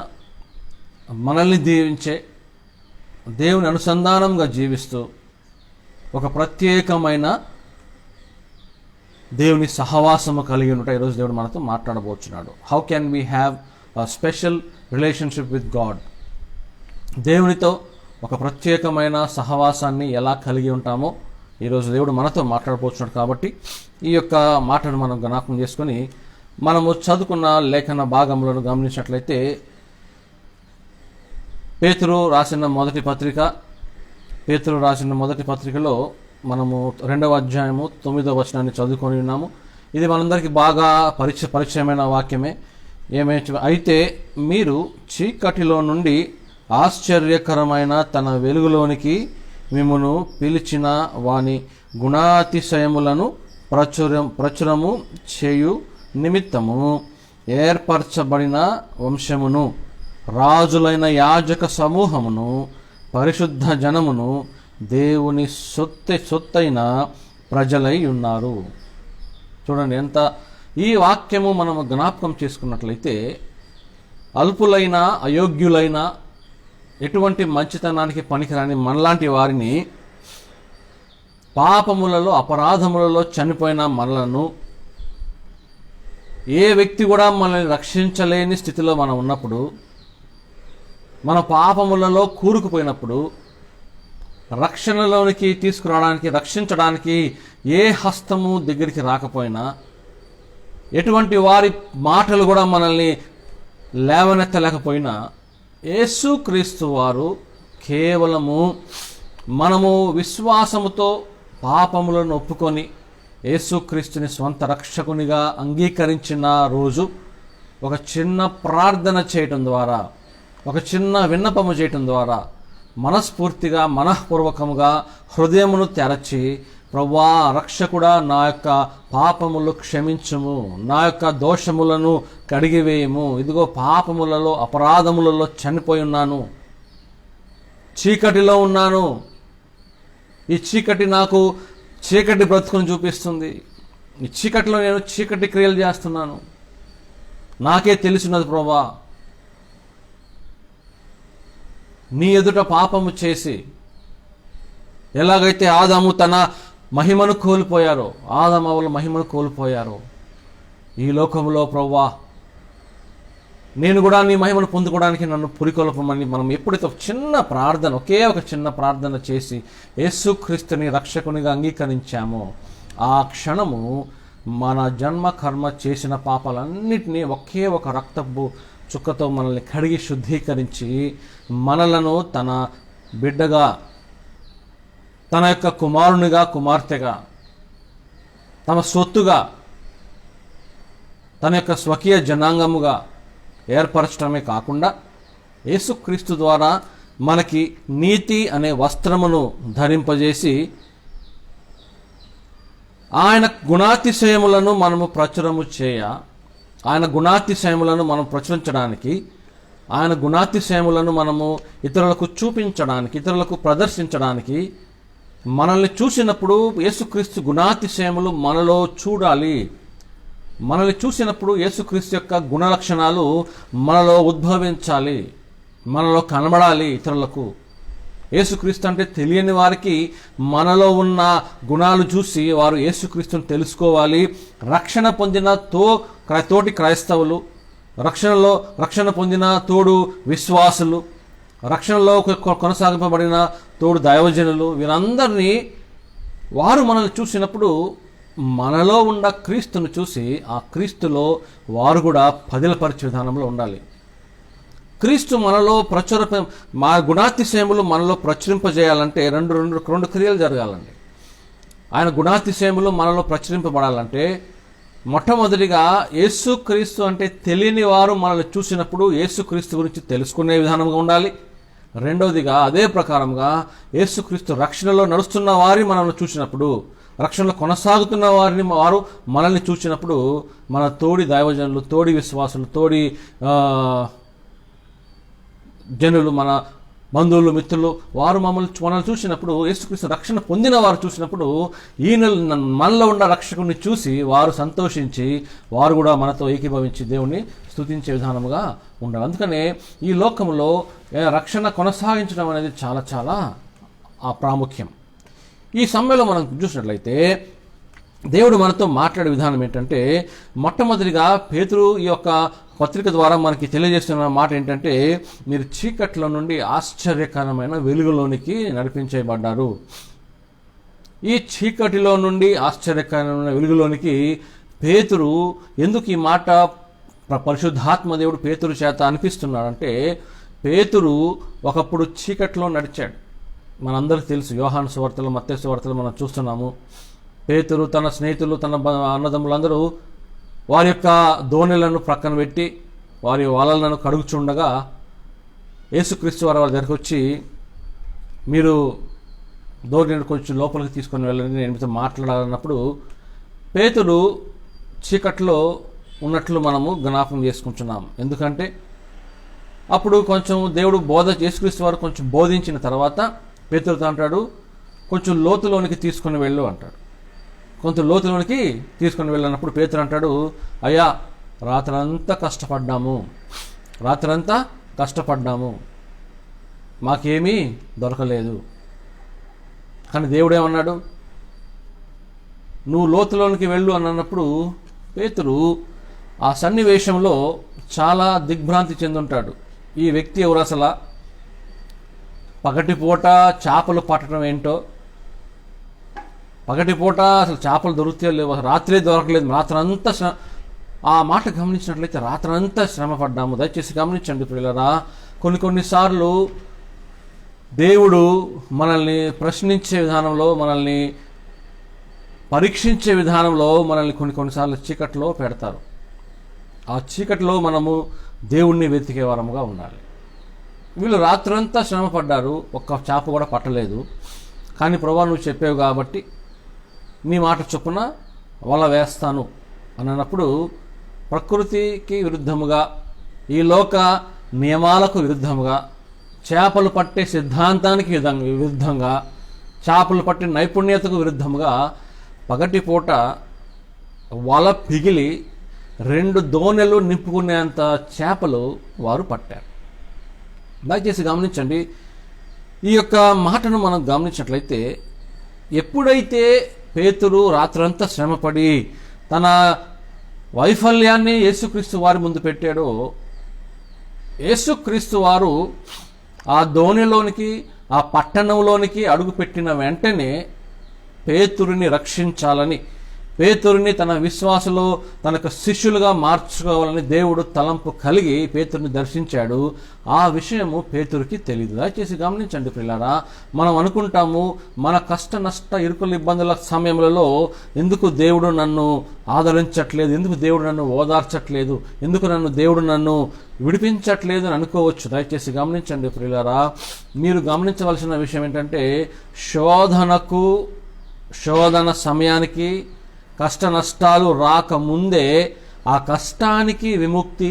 మనల్ని దీవించే, దేవుని అనుసంధానంగా జీవిస్తూ ఒక ప్రత్యేకమైన దేవుని సహవాసము కలిగి ఉంట ఈరోజు దేవుడు మనతో మాట్లాడబోతున్నాడు. How can we have a special relationship with God? దేవునితో ఒక ప్రత్యేకమైన సహవాసాన్ని ఎలా కలిగి ఉంటామో ఈరోజు దేవుడు మనతో మాట్లాడబోతున్నాడు. కాబట్టి ఈ యొక్క మాటను మనం జ్ఞాపకం చేసుకొని మనము చదువుకున్న లేఖన భాగములను గమనించినట్లయితే, పేతురు రాసిన మొదటి పత్రికలో మనము 2వ అధ్యాయము 9వ వచనాన్ని చదువుకొని ఉన్నాము. ఇది మనందరికీ బాగా పరిచయమైన వాక్యమే. అయితే మీరు చీకటిలో నుండి ఆశ్చర్యకరమైన తన వెలుగులోనికి మిమ్మును పిలిచిన వాని గుణాతిశయములను ప్రచురము చేయు నిమిత్తము ఏర్పరచబడిన వంశమును, రాజులైన యాజక సమూహమును, పరిశుద్ధ జనమును, దేవుని సొత్తైన ప్రజలై ఉన్నారు. చూడండి, ఎంత ఈ వాక్యము మనము జ్ఞాపకం చేసుకున్నట్లయితే, అల్పులైన అయోగ్యులైన ఎటువంటి మంచితనానికి పనికిరాని మనలాంటి వారిని, పాపములలో అపరాధములలో చనిపోయిన మనలను, ఏ వ్యక్తి కూడా మనల్ని రక్షించలేని స్థితిలో మనం ఉన్నప్పుడు, మన పాపములలో కూరుకుపోయినప్పుడు, రక్షణలోనికి తీసుకురావడానికి, రక్షించడానికి ఏ హస్తము దగ్గరికి రాకపోయినా, ఎటువంటి వారి మాటలు కూడా మనల్ని లేవనెత్తలేకపోయినా, యేసుక్రీస్తు వారు కేవలము మనము విశ్వాసముతో పాపములను ఒప్పుకొని యేసుక్రీస్తుని స్వంత రక్షకునిగా అంగీకరించిన రోజు ఒక చిన్న ప్రార్థన చేయటం ద్వారా, ఒక చిన్న విన్నపము చేయటం ద్వారా, మనస్ఫూర్తిగా మనఃపూర్వకముగా హృదయమును తెరచి, ప్రభువా రక్షకుడా, నా యొక్క పాపములు క్షమించుము, నా యొక్క దోషములను కడిగివేయము, ఇదిగో పాపములలో అపరాధములలో చనిపోయి ఉన్నాను, చీకటిలో ఉన్నాను, ఈ చీకటి నాకు చీకటి బ్రతుకును చూపిస్తుంది, ఈ చీకటిలో నేను చీకటి క్రియలు చేస్తున్నాను, నాకే తెలిసినది ప్రభువా, నీ ఎదుట పాపము చేసి ఎలాగైతే ఆదాము తన మహిమను కోల్పోయారో, ఆదామవ్వల మహిమను కోల్పోయారో, ఈ లోకంలో ప్రభువా నేను కూడా నీ మహిమను పొందుకోవడానికి నన్ను పురికొల్పమని మనం ఎప్పుడైతే ఒక చిన్న ప్రార్థన చేసి యేసుక్రీస్తుని రక్షకునిగా అంగీకరించామో, ఆ క్షణము మన జన్మ కర్మ చేసిన పాపాలన్నిటినీ ఒకే ఒక రక్తపు చుక్కతో మనల్ని కడిగి శుద్ధీకరించి మనలను తన బిడ్డగా, తన యొక్క కుమారునిగా, కుమార్తెగా, తమ సొత్తుగా, తన యొక్క స్వకీయ జనాంగముగా ఏర్పరచడమే కాకుండా, యేసుక్రీస్తు ద్వారా మనకి నీతి అనే వస్త్రమును ధరింపజేసి ఆయన గుణాతిశయములను మనము ప్రచురము చేయ, ఆయన గుణాతిశయములను మనం ప్రచురించడానికి, ఆయన గుణాతిశయములను మనము ఇతరులకు చూపించడానికి, ఇతరులకు ప్రదర్శించడానికి, మనల్ని చూసినప్పుడు యేసుక్రీస్తు గుణాతిశయములు మనలో చూడాలి. మనల్ని చూసినప్పుడు యేసుక్రీస్తు యొక్క గుణలక్షణాలు మనలో ఉద్భవించాలి, మనలో కనబడాలి ఇతరులకు. యేసుక్రీస్తు అంటే తెలియని వారికి మనలో ఉన్న గుణాలు చూసి వారు యేసుక్రీస్తుని తెలుసుకోవాలి. రక్షణ పొందిన తోటి క్రైస్తవులు, రక్షణ పొందిన తోడు విశ్వాసులు, రక్షణలో కొనసాగింపబడిన తోడు దైవజనులు, వీరందరినీ వారు మనల్ని చూసినప్పుడు మనలో ఉన్న క్రీస్తును చూసి ఆ క్రీస్తులో వారు కూడా పదిలపరిచే విధానంలో ఉండాలి. క్రీస్తు మనలో మా గుణాతిశయములు మనలో ప్రచురింపజేయాలంటే రెండు క్రియలు జరగాలండి. ఆయన గుణాతిశయములు మనలో ప్రచురింపబడాలంటే మొట్టమొదటిగా యేసుక్రీస్తు అంటే తెలియని వారు మనల్ని చూసినప్పుడు యేసుక్రీస్తు గురించి తెలుసుకునే విధానంగా ఉండాలి. రెండవదిగా అదే ప్రకారంగా యేసుక్రీస్తు రక్షణలో నడుస్తున్న వారిని మనల్ని చూసినప్పుడు, రక్షణలో కొనసాగుతున్న వారు మనల్ని చూసినప్పుడు, మన తోడి దైవజనులు, తోడి విశ్వాసులు, తోడి జనులు, మన బంధువులు, మిత్రులు, వారు మనల్ని చూసినప్పుడు, యేసుక్రీస్తు రక్షణ పొందిన వారు చూసినప్పుడు, ఈయన మనలో ఉన్న రక్షకుని చూసి వారు సంతోషించి వారు కూడా మనతో ఏకీభవించి దేవుణ్ణి స్తుతించే విధానముగా ఉండాలి. అందుకనే ఈ లోకంలో రక్షణ కొనసాగించడం అనేది చాలా చాలా ప్రాముఖ్యం. ఈ సమయంలో మనం చూసినట్లయితే దేవుడు మనతో మాట్లాడే విధానం ఏంటంటే, మొట్టమొదటిగా పేతురు ఈ యొక్క పత్రిక ద్వారా మనకి తెలియజేస్తున్న మాట ఏంటంటే, మీరు చీకట్ల నుండి ఆశ్చర్యకరమైన వెలుగులోనికి నడిపించబడ్డారు. ఈ చీకటిలో నుండి ఆశ్చర్యకరమైన వెలుగులోనికి పేతురు ఎందుకు ఈ మాట పరిశుద్ధాత్మ దేవుడు పేతురు చేత అనిపిస్తున్నాడంటే, పేతురు ఒకప్పుడు చీకట్లో నడిచాడు. మనందరికీ తెలుసు, యోహాను సువార్తలు, మత్తయి సువార్తలు మనం చూస్తున్నాము. పేతురు తన స్నేహితులు, తన అన్నదమ్ములందరూ వారి యొక్క దోణెలను ప్రక్కన పెట్టి వారి వలలను కడుగుచుండగా యేసుక్రీస్తు వారి దగ్గరికి వచ్చి, మీరు దోణిని కొంచెం లోపలికి తీసుకొని వెళ్ళండి, నేను మీతో మాట్లాడాలన్నప్పుడు పేతురు చీకట్లో ఉన్నట్లు మనము జ్ఞాపకం చేసుకుంటున్నాం. ఎందుకంటే అప్పుడు కొంచెం దేవుడు యేసుక్రీస్తు వారు కొంచెం బోధించిన తర్వాత పేతురుతో అంటాడు, కొంచెం లోతులోనికి తీసుకొని వెళ్ళు అంటాడు. కొంచెం లోతులోనికి తీసుకొని వెళ్ళినప్పుడు పేతురు అంటాడు, అయ్యా రాత్రంతా కష్టపడ్డాము, మాకేమీ దొరకలేదు. కానీ దేవుడు ఏమన్నాడు, నువ్వు లోతులోనికి వెళ్ళు అని అన్నప్పుడు పేతురు ఆ సన్నివేశంలో చాలా దిగ్భ్రాంతి చెందుంటాడు. ఈ వ్యక్తి ఎవరు అసలు, పగటిపూట చేపలు పట్టడం ఏంటో, పగటిపూట అసలు చేపలు దొరుకుతాయో లేవు, రాత్రే దొరకలేదు, రాత్రంతా ఆ మాట గమనించినట్లయితే రాత్రంతా శ్రమ పడ్డాము. దయచేసి గమనించండి ప్రియులారా, కొన్నిసార్లు దేవుడు మనల్ని ప్రశ్నించే విధానంలో, మనల్ని పరీక్షించే విధానంలో మనల్ని కొన్నిసార్లు చీకట్లో పెడతారు. ఆ చీకట్లో మనము దేవుణ్ణి వెతికే వారముగా ఉండాలి. వీళ్ళు రాత్రంతా శ్రమ పడ్డారు, ఒక్క చేప కూడా పట్టలేదు. కానీ ప్రభువా నువ్వు చెప్పావు కాబట్టి నీ మాట చొప్పున వల వేస్తాను అని అన్నప్పుడు, ప్రకృతికి విరుద్ధముగా, ఈ లోక నియమాలకు విరుద్ధముగా, చేపలు పట్టే సిద్ధాంతానికి విరుద్ధంగా, చేపలు పట్టే నైపుణ్యతకు విరుద్ధముగా పగటిపూట వల పిగిలి 2 దోణెలు నింపుకునేంత చేపలు వారు పట్టారు. దయచేసి గమనించండి, ఈ యొక్క మాటను మనం గమనించినట్లయితే, ఎప్పుడైతే పేతురు రాత్రంతా శ్రమపడి తన వైఫల్యాన్ని యేసుక్రీస్తు వారి ముందు పెట్టాడో, యేసుక్రీస్తు వారు ఆ దోణిలోనికి, ఆ పట్టణంలోనికి అడుగుపెట్టిన వెంటనే పేతురుని రక్షించాలని, పేతురుని తన విశ్వాసలో తనకు శిష్యులుగా మార్చుకోవాలని దేవుడు తలంపు కలిగి పేతురుని దర్శించాడు. ఆ విషయము పేతురుకి తెలియదు. దయచేసి గమనించండి ప్రియులారా, మనం అనుకుంటాము మన కష్ట నష్ట ఇరుకుల ఇబ్బందుల సమయంలో ఎందుకు దేవుడు నన్ను ఆదరించట్లేదు, ఎందుకు దేవుడు నన్ను ఓదార్చట్లేదు, ఎందుకు దేవుడు నన్ను విడిపించట్లేదు అని అనుకోవచ్చు. దయచేసి గమనించండి ప్రియులారా, మీరు గమనించవలసిన విషయం ఏంటంటే, శోధన సమయానికి, కష్ట నష్టాలు రాకముందే ఆ కష్టానికి విముక్తి,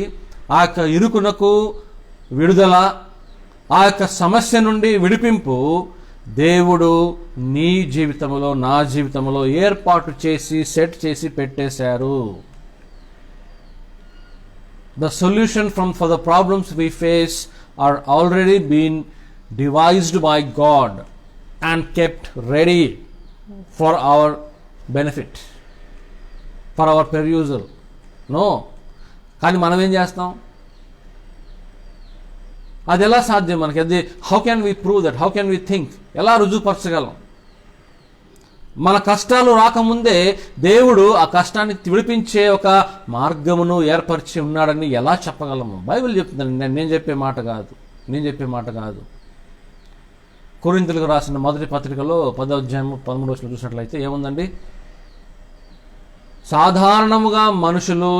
ఆ యొక్క ఇరుకునకు విడుదల, ఆ యొక్క సమస్య నుండి విడిపింపు దేవుడు నీ జీవితంలో, నా జీవితంలో ఏర్పాటు చేసి సెట్ చేసి పెట్టేశారు. The solution for the problems we face are already been devised by God and kept ready for our benefit, for our perusal. No. కానీ మనం ఏం చేస్తాం? అది ఎలా సాధ్యం మనకి? అది how can we prove that? How can we think? ఎలా రుజువుపరచగలం? మన కష్టాలు రాకముందే దేవుడు ఆ కష్టాన్ని విడిపించే ఒక మార్గమును ఏర్పరిచి ఉన్నాడని ఎలా చెప్పగలము? బైబిల్ చెప్తుందండి, నేను చెప్పే మాట కాదు. కొరింథీయులకు రాసిన మొదటి పత్రికలో 10వ అధ్యాయం 13వ వచనం చూసినట్లయితే ఏముందండి? సాధారణముగా మనుషులు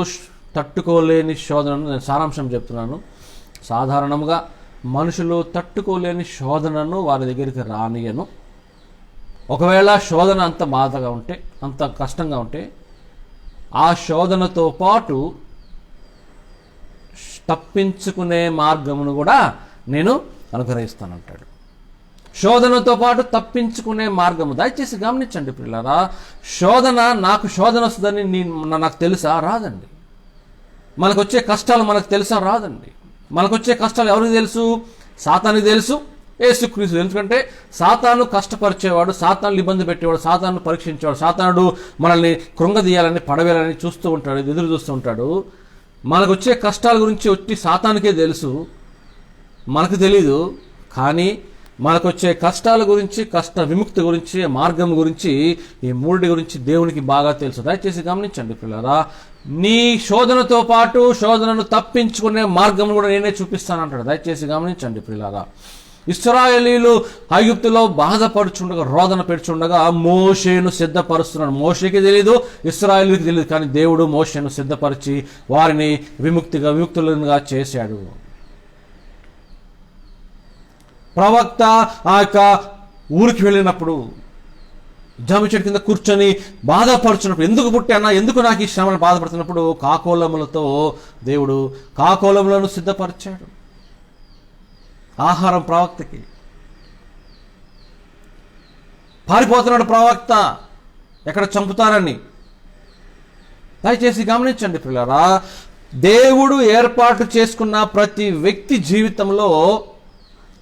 తట్టుకోలేని శోధనను, నేను సారాంశం చెప్తున్నాను, సాధారణముగా మనుషులు తట్టుకోలేని శోధనను వారి దగ్గరికి రానియను. ఒకవేళ శోధన అంత బాధగా ఉంటే, అంత కష్టంగా ఉంటే, ఆ శోధనతో పాటు తప్పించుకునే మార్గమును కూడా నేను అనుగ్రహిస్తానంటాడు. శోధనతో పాటు తప్పించుకునే మార్గము. దయచేసి గమనించండి పిల్లరా, నాకు శోధన వస్తుందని నాకు తెలుసా? రాదండి. మనకొచ్చే కష్టాలు మనకు తెలుసా? రాదండి. మనకొచ్చే కష్టాలు ఎవరికి తెలుసు? సాతానికి తెలుసు, యేసుక్రీస్తు. ఎందుకంటే సాతాను కష్టపరిచేవాడు, సాతాను ఇబ్బంది పెట్టేవాడు, సాతాను పరీక్షించేవాడు, సాతానుడు మనల్ని కృంగదీయాలని పడవేయాలని చూస్తూ ఉంటాడు, ఎదురు చూస్తూ ఉంటాడు. మనకు వచ్చే కష్టాల గురించి వచ్చి సాతానుకే తెలుసు, మనకు తెలీదు. కానీ మనకు వచ్చే కష్టాల గురించి, కష్ట విముక్తి గురించి, మార్గం గురించి, ఈ మూడి గురించి దేవునికి బాగా తెలుసు. దయచేసి గమనించండి పిల్లరా, నీ శోధనతో పాటు శోధనను తప్పించుకునే మార్గం కూడా నేనే చూపిస్తానంటాడు. దయచేసి గమనించండి పిల్లరా. ఇశ్రాయేలీలు ఐగుప్తులో బాధపడుచుండగా, రోదన పెడుచుండగా మోషేను సిద్ధపరుస్తున్నాడు. మోషేకి తెలియదు, ఇశ్రాయేలీకి తెలియదు, కానీ దేవుడు మోషేను సిద్ధపరిచి వారిని విముక్తులుగా చేశాడు. ప్రవక్త ఆ యొక్క ఊరికి వెళ్ళినప్పుడు జామ చెట్టు కింద కూర్చొని బాధపడుచున్నప్పుడు, ఎందుకు పుట్టానా, ఎందుకు నాకు ఈ శ్రమను బాధపడుతున్నప్పుడు కాకోలములతో దేవుడు కాకోలములను సిద్ధపరిచాడు. ఆహారం ప్రవక్తకి. పారిపోతున్నాడు ప్రవక్త ఎక్కడ చంపుతారని. దయచేసి గమనించండి పిల్లరా, దేవుడు ఏర్పాటు చేసుకున్న ప్రతి వ్యక్తి జీవితంలో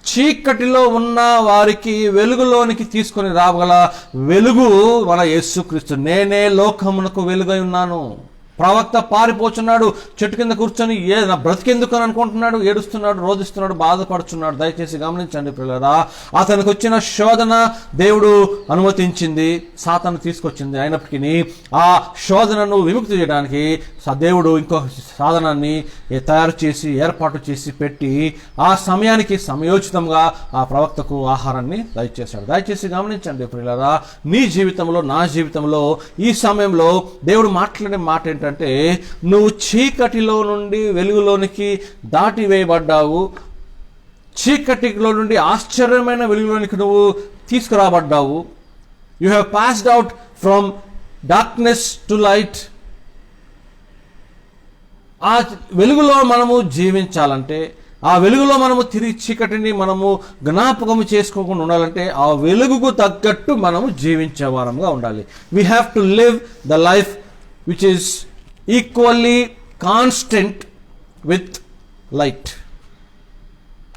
చీకటిలో ఉన్న వారికి వెలుగులోనికి తీసుకొని రాగల వెలుగు మన యేసుక్రీస్తు. నేనే లోకమునకు వెలుగై ఉన్నాను. ప్రవక్త పారిపోచున్నాడు, చెట్టు కింద కూర్చొని నా బ్రతికెందుకు అని అనుకుంటున్నాడు, ఏడుస్తున్నాడు, రోధిస్తున్నాడు, బాధపడుచున్నాడు. దయచేసి గమనించండి పిల్లరా, అతనికి వచ్చిన శోధన దేవుడు అనుమతించింది, సాతాను తీసుకొచ్చింది. అయినప్పటికీ ఆ శోధనను విముక్తి చేయడానికి దేవుడు ఇంకొక సాధనాన్ని తయారు చేసి, ఏర్పాటు చేసి పెట్టి ఆ సమయానికి సమయోచితంగా ఆ ప్రవక్తకు ఆహారాన్ని దయచేశాడు. దయచేసి గమనించండి పిల్లరా, నీ జీవితంలో, నా జీవితంలో ఈ సమయంలో దేవుడు మాట్లాడే మాట ఏంటంటే, నువ్వు చీకటిలో నుండి వెలుగులోనికి దాటివేయబడ్డావు. చీకటిలో నుండి ఆశ్చర్యమైన వెలుగులోనికి నువ్వు తీసుకురాబడ్డావు. You have passed out from darkness to light. ఆ వెలుగులో మనము జీవించాలంటే, ఆ వెలుగులో మనము తిరిగి చీకటిని మనము జ్ఞాపకము చేసుకోకుండా ఉండాలంటే, ఆ వెలుగుకు తగ్గట్టు మనము జీవించే వారంగా ఉండాలి. We have to live the life which is equally constant with light.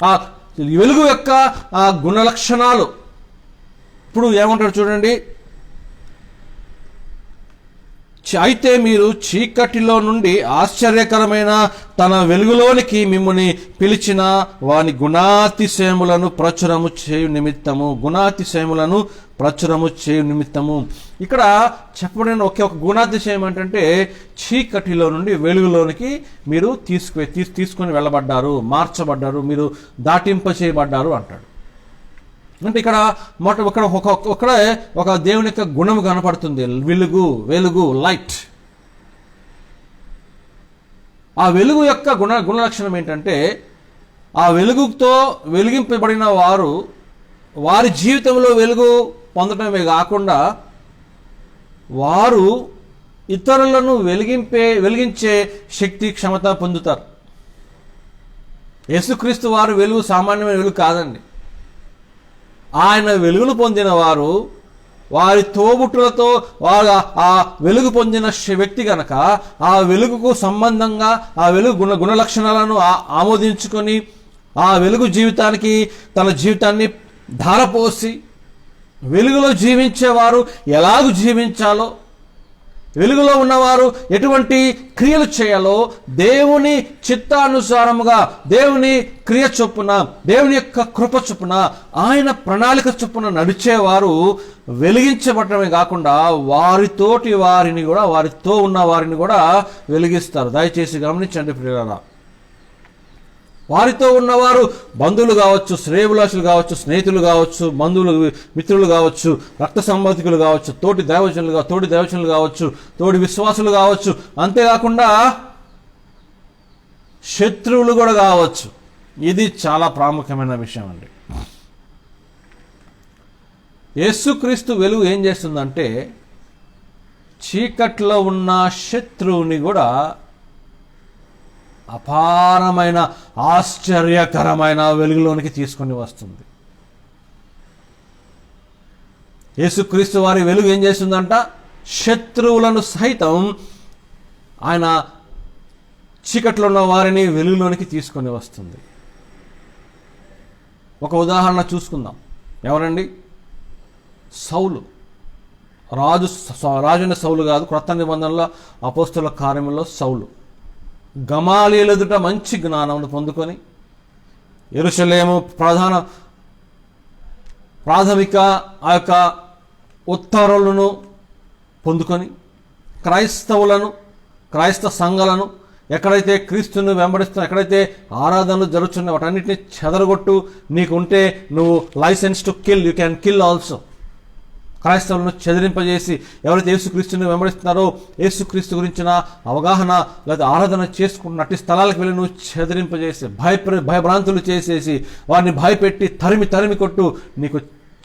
ఆ వెలుగు యొక్క ఆ గుణలక్షణాలు ఇప్పుడు ఏమంటారు చూడండి, అయితే మీరు చీకటిలో నుండి ఆశ్చర్యకరమైన తన వెలుగులోనికి మిమ్ముని పిలిచిన వాని గుణాతిశయములను ప్రచురము చేయు నిమిత్తము. గుణాతిశయములను ప్రచురము చేయు నిమిత్తము. ఇక్కడ చెప్పబడిన ఒకే ఒక గుణాతిశయం ఏంటంటే, చీకటిలో నుండి వెలుగులోనికి మీరు తీసుకొని వెళ్ళబడ్డారు, మార్చబడ్డారు, మీరు దాటింప చేయబడ్డారు అంటాడు. అంటే ఇక్కడ ఒక దేవుని యొక్క గుణము కనపడుతుంది. వెలుగు లైట్. ఆ వెలుగు యొక్క గుణలక్షణం ఏంటంటే, ఆ వెలుగుతో వెలిగింపబడిన వారు వారి జీవితంలో వెలుగు పొందడమే కాకుండా వారు ఇతరులను వెలిగించే శక్తి, క్షమత పొందుతారు. యేసుక్రీస్తు వారు వెలుగు సామాన్యమైన వెలుగు కాదండి. ఆయన వెలుగును పొందిన వారు వారి తోబుట్టులతో వారు ఆ వెలుగు పొందిన వ్యక్తి గనక ఆ వెలుగుకు సంబంధంగా ఆ వెలుగు గుణలక్షణాలను ఆమోదించుకొని ఆ వెలుగు జీవితానికి తన జీవితాన్ని ధారపోసి వెలుగులో జీవించేవారు ఎలాగూ జీవించాలో, వెలుగులో ఉన్నవారు ఎటువంటి క్రియలు చేయాలో దేవుని చిత్తానుసారముగా, దేవుని క్రియ చొప్పున, దేవుని యొక్క కృప చొప్పున, ఆయన ప్రణాళిక చొప్పున నడిచేవారు వెలిగించబడటమే కాకుండా వారితో ఉన్న వారిని కూడా వెలిగిస్తారు. దయచేసి గమనించండి ప్రియులారా, వారితో ఉన్నవారు బంధువులు కావచ్చు, శ్రేయభిలాషులు కావచ్చు, స్నేహితులు కావచ్చు, బంధువులు, మిత్రులు కావచ్చు, రక్త సంబంధికులు కావచ్చు, తోటి దైవజనులు కావచ్చు, తోటి విశ్వాసులు కావచ్చు, అంతేకాకుండా శత్రువులు కూడా కావచ్చు. ఇది చాలా ప్రాముఖ్యమైన విషయం అండి. యేసుక్రీస్తు వెలుగు ఏం చేస్తుందంటే, చీకట్లో ఉన్న శత్రువుని కూడా అపారమైన ఆశ్చర్యకరమైన వెలుగులోనికి తీసుకొని వస్తుంది. యేసుక్రీస్తు వారి వెలుగు ఏం చేస్తుందంట, శత్రువులను సైతం ఆయన చీకట్లో ఉన్న వారిని వెలుగులోనికి తీసుకొని వస్తుంది. ఒక ఉదాహరణ చూసుకుందాం. ఎవరండి? సౌలు. రాజుని సౌలు కాదు, క్రొత్త నిబంధనలో అపోస్తలుల కార్యములో సౌలు. గమాలీయుల ఎదుట మంచి జ్ఞానమును పొందుకొని యెరూషలేము ప్రాథమిక ఆ యొక్క ఉత్తర్వులను పొందుకొని క్రైస్తవ సంఘాలను ఎక్కడైతే క్రీస్తుని వెంబడిస్తున్నా, ఎక్కడైతే ఆరాధనలు జరుగుతున్నాయి వాటన్నిటిని చెదరగొట్టు. నీకుంటే నువ్వు licence to kill, you can kill also. క్రైస్తవులను చెదిరింపజేసి ఎవరైతే యేసుక్రీస్తుని వెంబడిస్తున్నారో యేసుక్రీస్తు గురించిన అవగాహన లేదా ఆరాధన చేసుకున్నట్టు స్థలాలకు వెళ్ళి నువ్వు చెదిరింపజేసి భయభ్రాంతులు చేసేసి వారిని భయపెట్టి తరిమి కొట్టు. నీకు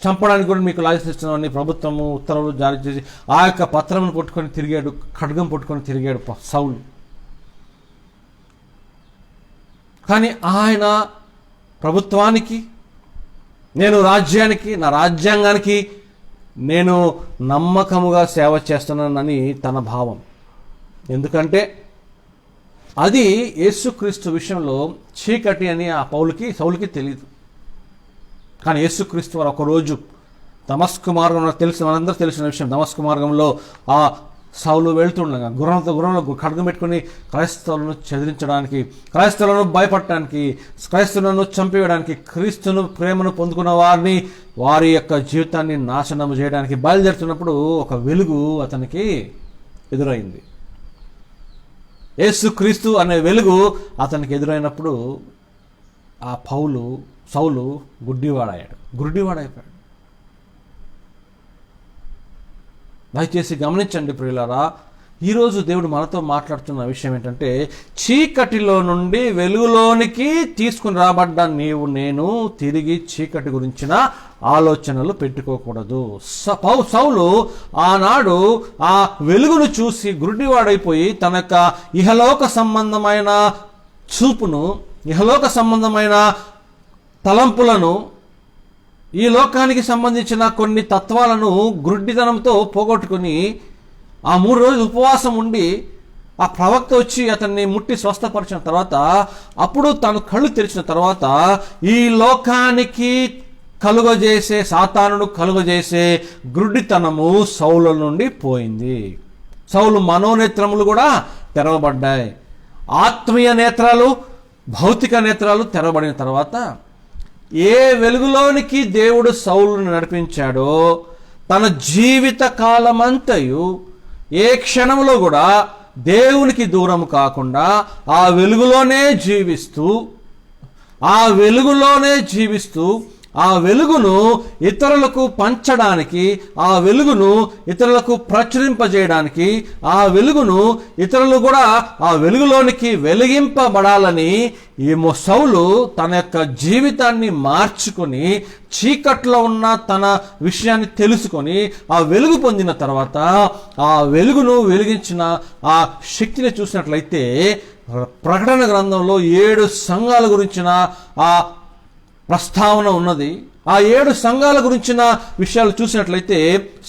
చంపడానికి కూడా మీకు లైసెన్స్ ఇస్తున్నామని ప్రభుత్వము ఉత్తర్వులు జారీ చేసి ఆ యొక్క పత్రమును పట్టుకొని తిరిగాడు, ఖడ్గం పట్టుకొని తిరిగాడు సౌలు. కానీ ఆయన ప్రభుత్వానికి, నేను రాజ్యానికి, నా రాజ్యాంగానికి నేను నమ్మకముగా సేవ చేస్తున్నానని తన భావం. ఎందుకంటే అది యేసుక్రీస్తు విషయంలో చీకటి అని ఆ సౌలుకి తెలియదు. కానీ యేసుక్రీస్తు వారు ఒకరోజు దమస్కు మార్గంలో మనందరూ తెలిసిన విషయం, దమస్కు మార్గంలో ఆ సౌలు వెళ్తుండగా గుర్రంలో ఖడ్గం పెట్టుకుని క్రైస్తవులను చెదిరించడానికి, క్రైస్తవులను భయపడటానికి, క్రైస్తవులను చంపేయడానికి, క్రీస్తును ప్రేమను పొందుకున్న వారిని వారి యొక్క జీవితాన్ని నాశనం చేయడానికి బయలుదేరుతున్నప్పుడు ఒక వెలుగు అతనికి ఎదురైంది. యేసుక్రీస్తు అనే వెలుగు అతనికి ఎదురైనప్పుడు ఆ సౌలు గుడ్డివాడైపోయాడు. దయచేసి గమనించండి ప్రియులారా, ఈరోజు దేవుడు మనతో మాట్లాడుతున్న విషయం ఏంటంటే, చీకటిలో నుండి వెలుగులోనికి తీసుకుని రాబడ్డ నేను తిరిగి చీకటి గురించిన ఆలోచనలు పెట్టుకోకూడదు. సౌలు ఆనాడు ఆ వెలుగును చూసి గుడ్డివాడైపోయి తన యొక్క ఇహలోక సంబంధమైన చూపును, ఇహలోక సంబంధమైన తలంపులను, ఈ లోకానికి సంబంధించిన కొన్ని తత్వాలను గుడ్డితనంతో పోగొట్టుకుని ఆ 3 రోజులు ఉపవాసం ఉండి ఆ ప్రవక్త వచ్చి అతన్ని ముట్టి స్వస్థపరిచిన తర్వాత, అప్పుడు తను కళ్ళు తెరిచిన తర్వాత ఈ లోకానికి సాతానును కలుగజేసే గుడ్డితనము సౌలు నుండి పోయింది. సౌలు మనోనేత్రములు కూడా తెరవబడ్డాయి. ఆత్మీయ నేత్రాలు, భౌతిక నేత్రాలు తెరవబడిన తర్వాత ఏ వెలుగులోనికి దేవుడు సౌలును నడిపించాడో తన జీవిత కాలమంతయు ఏ క్షణంలో కూడా దేవునికి దూరం కాకుండా ఆ వెలుగులోనే జీవిస్తూ ఆ వెలుగును ఇతరులకు పంచడానికి, ఆ వెలుగును ఇతరులకు ప్రచురింపజేయడానికి, ఆ వెలుగును ఇతరులు కూడా ఆ వెలుగులోనికి వెలిగింపబడాలని ఈ సౌలు తన యొక్క జీవితాన్ని మార్చుకొని చీకట్లో ఉన్న తన విషయాన్ని తెలుసుకొని ఆ వెలుగు పొందిన తర్వాత ఆ వెలుగును వెలిగించిన ఆ శక్తిని చూసినట్లయితే ప్రకటన గ్రంథంలో 7 సంఘాల గురించిన ఆ ప్రస్తావన ఉన్నది. ఆ 7 సంఘాల గురించిన విషయాలు చూసినట్లయితే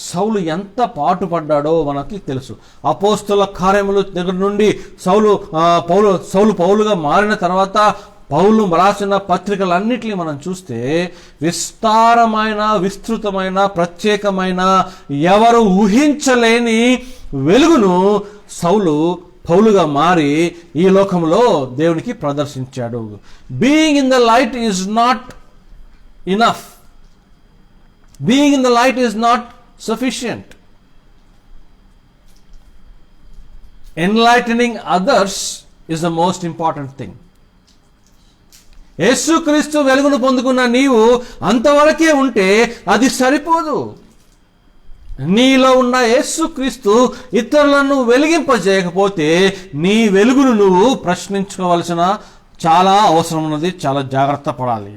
సౌలు ఎంత పాటుపడ్డాడో మనకి తెలుసు. అపోస్తలుల కార్యముల దగ్గర నుండి పౌలుగా మారిన తర్వాత పౌలు రాసిన పత్రికలన్నిటినీ మనం చూస్తే విస్తృతమైన ప్రత్యేకమైన ఎవరు ఊహించలేని వెలుగును పౌలుగా మారి ఈ లోకంలో దేవునికి ప్రదర్శించాడు. Being in the light is not enough. Being in the light is not sufficient. Enlightening others is the most important thing. యేసుక్రీస్తు వెలుగును పొందుకున్న నీవు అంతవరకే ఉంటే అది సరిపోదు. నీలో ఉన్న యేసుక్రీస్తు ఇతరులను వెలిగింపజేయకపోతే నీ వెలుగును నువ్వు ప్రశ్నించుకోవలసిన చాలా అవసరం ఉన్నది. చాలా జాగ్రత్త పడాలి.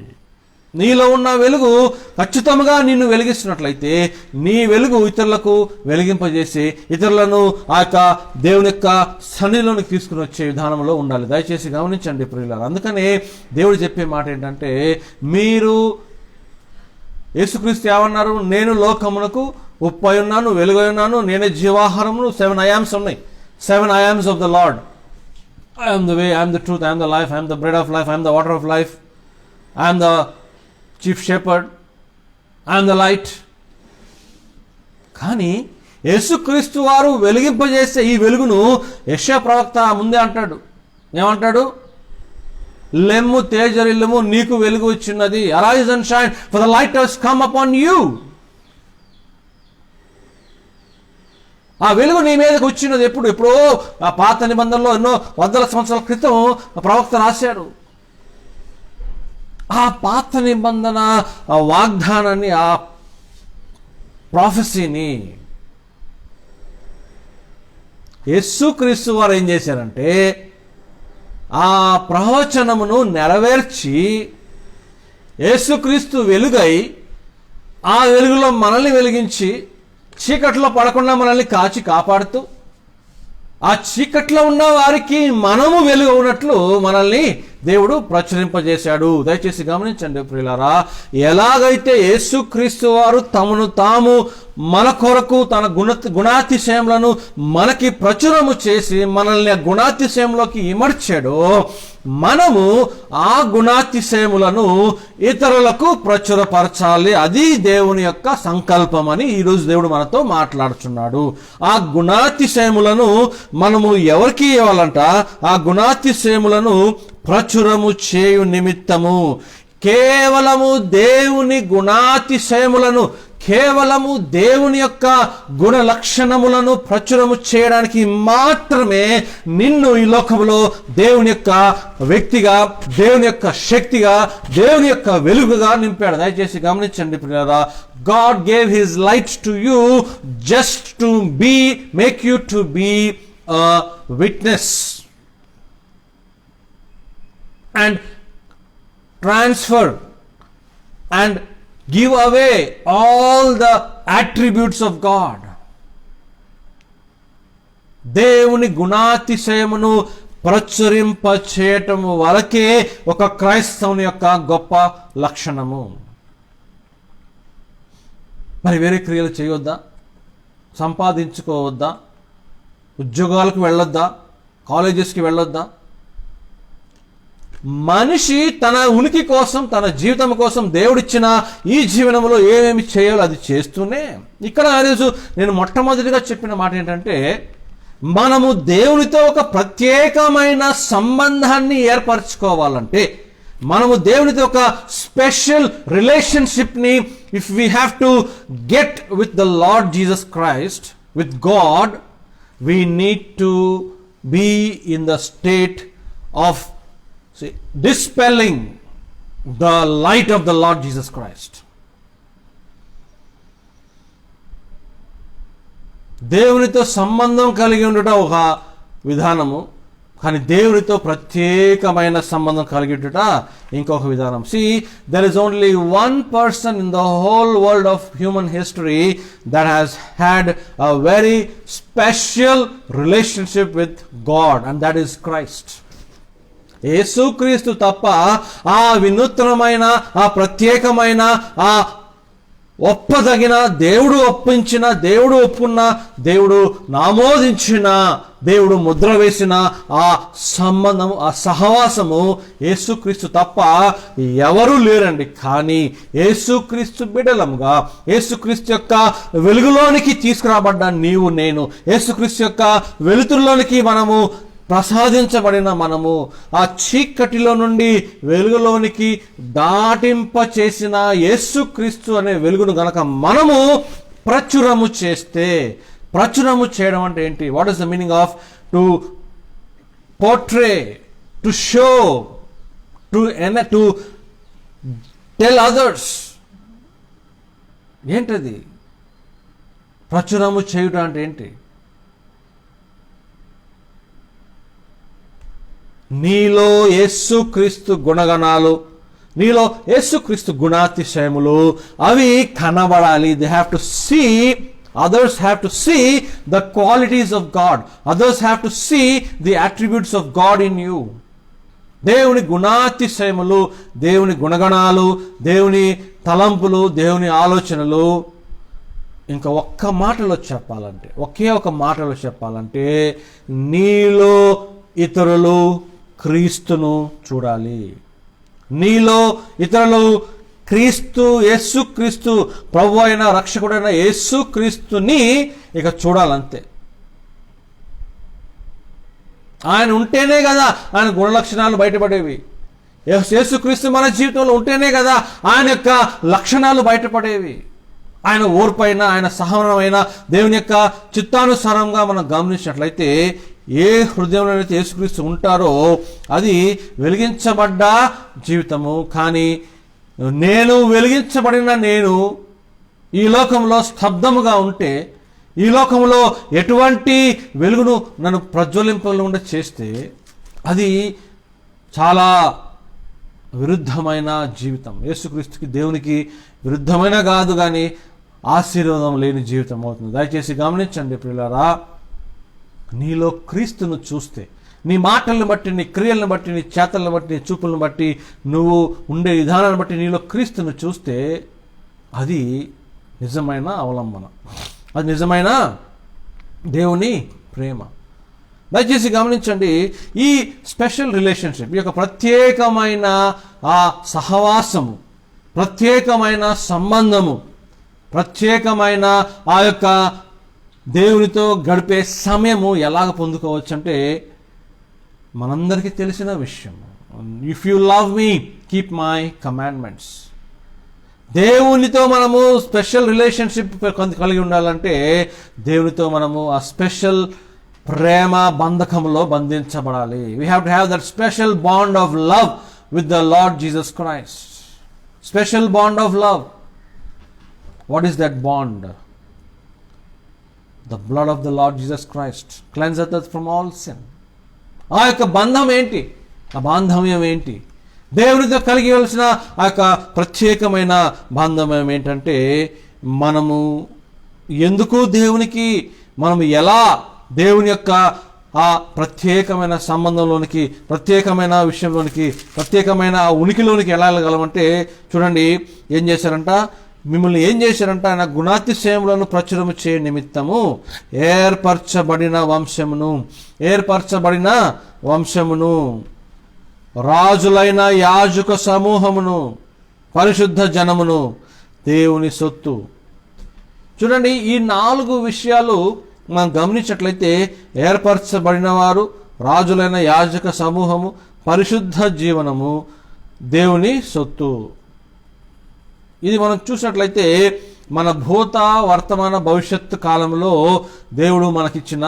నీలో ఉన్న వెలుగు ఖచ్చితంగా నిన్ను వెలిగిస్తున్నట్లయితే నీ వెలుగు ఇతరులకు వెలిగింపజేసి ఇతరులను ఆ యొక్క దేవుని యొక్క సన్నిధిలోనికి తీసుకుని వచ్చే విధానంలో ఉండాలి. దయచేసి గమనించండి ప్రియులారా. అందుకనే దేవుడు చెప్పే మాట ఏంటంటే, మీరు యేసుక్రీస్తు ఏమన్నారు? నేను లోకమునకు ఉప్పై ఉన్నాను, వెలుగై ఉన్నాను, నేనే జీవాహారమును. 7 IAMs ఉన్నాయి. 7 IAMs of the Lord. I am the way, I am the truth, I am the life, I am the bread of life, I am the water of life, I am the chief shepherd, I'm the light. కానీ యేసుక్రీస్తు వారు వెలిగింపజేసే ఈ వెలుగును యెషయా ప్రవక్త ముందే అంటాడు. ఏమంటాడు? లెమ్ము తేజరిల్లుము, నీకు వెలుగు వచ్చినది. Arise and shine, for the light has come upon you. ఆ వెలుగు నీ మీదకి వచ్చినది ఎప్పుడో ఆ పాత నిబంధనలో ఎన్నో వందల సంవత్సరాల క్రితం ప్రవక్త రాశాడు. ఆ పాత నిబంధన ఆ వాగ్దానాన్ని, ఆ ప్రాఫెసీని యేసుక్రీస్తు వారు ఏం చేశారంటే ఆ ప్రవచనమును నెరవేర్చి యేసుక్రీస్తు వెలుగై ఆ వెలుగులో మనల్ని వెలిగించి చీకట్లో పడకుండా మనల్ని కాచి కాపాడుతూ ఆ చీకట్లో ఉన్న వారికి మనము వెలుగు ఉన్నట్లు మనల్ని దేవుడు ప్రచురింపజేశాడు. దయచేసి గమనించండి ప్రియులారా, ఎలాగైతే యేసుక్రీస్తు వారు తమను తాము మన కొరకు తన గుణాతిశయములను మనకి ప్రచురము చేసి మనల్ని ఆ గుణాతిశయంలోకి ఇమర్చాడో, మనము ఆ గుణాతిశయములను ఇతరులకు ప్రచురపరచాలి. అది దేవుని యొక్క సంకల్పం అని ఈరోజు దేవుడు మనతో మాట్లాడుచున్నాడు. ఆ గుణాతిశయములను మనము ఎవరికి ఇవ్వాలంట? ఆ గుణాతిశయములను ప్రచురము చేయు నిమిత్తము కేవలము దేవుని గుణాతిశయములను, కేవలము దేవుని యొక్క గుణ లక్షణములను ప్రచురము చేయడానికి మాత్రమే నిన్ను ఈ లోకంలో దేవుని యొక్క వ్యక్తిగా, దేవుని యొక్క శక్తిగా, దేవుని యొక్క వెలుగుగా నింపాడు. దయచేసి గమనించండి ప్రియులారా, God gave his light to you just to make you to be a witness and transfer and give away all the attributes of God. దేవుని గుణాతిశయమును ప్రచురింప చేయటము వరకే ఒక క్రైస్తవుని యొక్క గొప్ప లక్షణము. మరి వేరే క్రియలు చేయొద్దా? సంపాదించుకోవద్దా? ఉద్యోగాలకు వెళ్ళొద్దా? కాలేజెస్కి వెళ్ళొద్దా? మనిషి తన ఉనికి కోసం, తన జీవితం కోసం దేవుడిచ్చిన ఈ జీవనంలో ఏమేమి చేయాలో అది చేస్తూనే, ఇక్కడ ఈరోజు నేను మొట్టమొదటిగా చెప్పిన మాట ఏంటంటే, మనము దేవునితో ఒక ప్రత్యేకమైన సంబంధాన్ని ఏర్పరచుకోవాలంటే, మనము దేవునితో ఒక స్పెషల్ రిలేషన్షిప్ని if we have to get with the Lord Jesus Christ, with God, we need to be in the state of dispelling the light of the Lord Jesus Christ. దేవునితో సంబంధం కలిగి ఉండటం ఒక విధానము, కానీ దేవునితో ప్రత్యేకమైన సంబంధం కలిగి ఉండట ఇంకొక విధానం. See, there is only one person in the whole world of human history that has had a very special relationship with God, and that is Christ. యేసుక్రీస్తు తప్ప ఆ వినూత్నమైన, ఆ ప్రత్యేకమైన, ఆ ఒప్పదగిన, దేవుడు ఒప్పించిన, దేవుడు ఒప్పుకున్న, దేవుడు నామోదించిన, దేవుడు ముద్ర వేసిన ఆ సంబంధము, ఆ సహవాసము యేసుక్రీస్తు తప్ప ఎవరూ లేరండి. కానీ యేసుక్రీస్తు బిడ్డలముగా, యేసుక్రీస్తు యొక్క వెలుగులోనికి తీసుకురాబడ్డ నీవు నేను, యేసుక్రీస్తు యొక్క వెలుతురులోనికి మనము ప్రసాదించబడిన మనము, ఆ చీకటిలో నుండి వెలుగులోనికి దాటింప చేసిన యేసుక్రీస్తు అనే వెలుగును గనక మనము ప్రచురము చేస్తే, ప్రచురము చేయడం అంటే ఏంటి? What is the meaning off to portray, to show, to tell others? ఏంటది ప్రచురము చేయుట అంటే? ఏంటి? నీలో యేసుక్రీస్తు గుణగణాలు, నీలో యేసుక్రీస్తు గుణాతిశయములు అవి కనబడాలి. They have to see, others have to see the qualities of God, others have to see the attributes of God in you. దేవుని గుణాతిశయములు, దేవుని గుణగణాలు, దేవుని తలంపులు, దేవుని ఆలోచనలు. ఇంకా ఒక్క మాటలో చెప్పాలంటే, ఒకే ఒక మాటలో చెప్పాలంటే, నీలో ఇతరులు క్రీస్తును చూడాలి. నీలో ఇతరులు యేసు క్రీస్తు ప్రభు అయిన రక్షకుడైన యేసు క్రీస్తుని ఇక చూడాలంతే. ఆయన ఉంటేనే కదా ఆయన గుణలక్షణాలు బయటపడేవి. యేసుక్రీస్తు మన జీవితంలో ఉంటేనే కదా ఆయన యొక్క లక్షణాలు బయటపడేవి. ఆయన ఓర్పైన, ఆయన సహనమైన, దేవుని యొక్క చిత్తానుసారంగా మనం గమనించినట్లయితే ఏ హృదయంలో అయితే యేసుక్రీస్తు ఉంటారో అది వెలిగించబడ్డ జీవితము. కానీ నేను వెలిగించబడిన నేను ఈ లోకంలో స్తబ్దముగా ఉంటే, ఈ లోకంలో ఎటువంటి వెలుగును నన్ను ప్రజ్వలింపకుండా చేస్తే అది చాలా విరుద్ధమైన జీవితం. యేసుక్రీస్తుకి, దేవునికి విరుద్ధమైన కాదు కానీ ఆశీర్వాదం లేని జీవితం అవుతుంది. దయచేసి గమనించండి ప్రియులారా, నీలో క్రీస్తును చూస్తే, నీ మాటలను బట్టి, నీ క్రియలను బట్టి, నీ చేతలను బట్టి, నీ చూపులను బట్టి, నువ్వు ఉండే విధానాన్ని బట్టి నీలో క్రీస్తును చూస్తే అది నిజమైన అవలంబన, అది నిజమైన దేవుని ప్రేమ. దయచేసి గమనించండి, ఈ స్పెషల్ రిలేషన్షిప్, ఈ యొక్క ప్రత్యేకమైన ఆ సహవాసము, ప్రత్యేకమైన సంబంధము, ప్రత్యేకమైన ఆ యొక్క దేవునితో గడిపే సమయము ఎలాగ పొందుకోవచ్చు అంటే మనందరికీ తెలిసిన విషయం. If you love me keep my commandments. దేవునితో మనము స్పెషల్ రిలేషన్షిప్ కలిగి ఉండాలంటే దేవునితో మనము ఆ స్పెషల్ ప్రేమ బంధకంలో బంధించబడాలి. We have to have that special bond of love with the Lord Jesus Christ. Special bond of love. What is that bond? The blood of the Lord Jesus Christ cleanseth us from all sin. ఆ యొక్క బంధం ఏంటి? ఆ బాంధవ్యం ఏంటి? దేవునితో కలిగివలసిన ఆ యొక్క ప్రత్యేకమైన బాంధవ్యం ఏంటంటే, మనము ఎందుకు దేవునికి, మనం ఎలా దేవుని యొక్క ఆ ప్రత్యేకమైన సంబంధంలోనికి, ప్రత్యేకమైన విషయంలోనికి, ప్రత్యేకమైన ఆ ఉనికిలోనికి ఎలా వెళ్ళగలమంటే, చూడండి ఏం చేశారంట, మిమ్మల్ని ఏం చేశారంట, ఆయన గుణాతిశయములను ప్రచురము చేయ నిమిత్తము ఏర్పరచబడిన వంశమును, రాజులైన యాజక సమూహమును, పరిశుద్ధ జనమును, దేవుని సొత్తు. చూడండి, ఈ 4 విషయాలు మనం గమనించినట్లయితే, ఏర్పరచబడిన వారు, రాజులైన యాజక సమూహము, పరిశుద్ధ జీవనము, దేవుని సొత్తు. ఇది మనం చూసినట్లయితే మన భూత, వర్తమాన, భవిష్యత్తు కాలంలో దేవుడు మనకిచ్చిన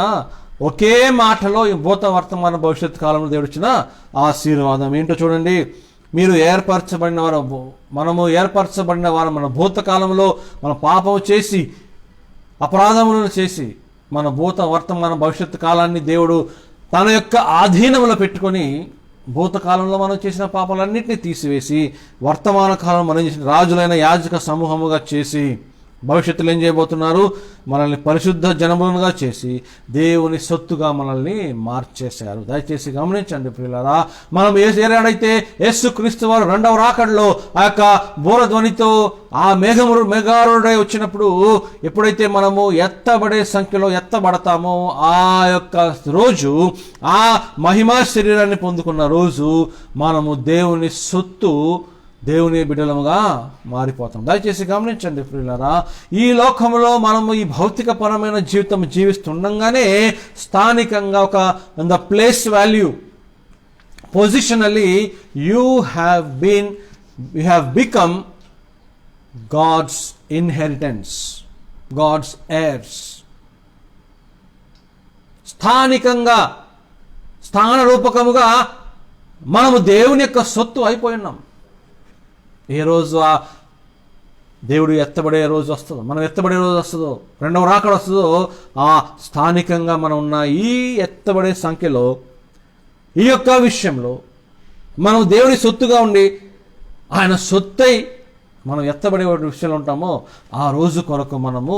ఒకే మాటలో ఈ భూత, వర్తమాన, భవిష్యత్తు కాలంలో దేవుడు ఇచ్చిన ఆశీర్వాదం ఏంటో చూడండి. మీరు ఏర్పరచబడిన వారు, మనము ఏర్పరచబడిన వారు. మన భూతకాలంలో మన పాపం చేసి, అపరాధములను చేసి, మన భూత, వర్తమాన, భవిష్యత్తు కాలాన్ని దేవుడు తన యొక్క ఆధీనంలో పెట్టుకొని, భూతకాలంలో మనం చేసిన పాపాలన్నింటినీ తీసివేసి, వర్తమాన కాలంలో మనం చేసిన రాజులైన యాజక సమూహముగా చేసి, భవిష్యత్తులో ఏం చేయబోతున్నారు, మనల్ని పరిశుద్ధ జనములుగా చేసి దేవుని సొత్తుగా మనల్ని మార్చేశారు. దయచేసి గమనించండి ప్రియులారా, మనం ఏనాడైతే యేసుక్రీస్తు వారు 2వ రాకడలో ఆ యొక్క బూరధ్వనితో ఆ మేఘారుడై వచ్చినప్పుడు, ఎప్పుడైతే మనము ఎత్తబడే సంఖ్యలో ఎత్తబడతామో ఆ యొక్క రోజు, ఆ మహిమా శరీరాన్ని పొందుకున్న రోజు మనము దేవుని సొత్తు, దేవుని బిడ్డలముగా మారిపోతాం. దయచేసి గమనించండి ప్రియులారా, ఈ లోకంలో మనము ఈ భౌతికపరమైన జీవితం జీవిస్తుండగానే స్థానికంగా ఒక the place value, positionally you have become God's inheritance, God's heirs. స్థానికంగా, స్థాన రూపకముగా మనము దేవుని యొక్క సొత్తు అయిపోయి ఉన్నాం. ఏ రోజు ఆ దేవుడు ఎత్తబడే రోజు వస్తుందో, మనం ఎత్తబడే రోజు వస్తుందో, 2వ రాకడ వస్తుందో, ఆ స్థానికంగా మనం ఉన్న ఈ ఎత్తబడే సంఖ్యలో, ఈ యొక్క విషయంలో మనం దేవుడి సొత్తుగా ఉండి ఆయన సొత్తై మనం ఎత్తబడే విషయంలో ఉంటామో ఆ రోజు కొరకు మనము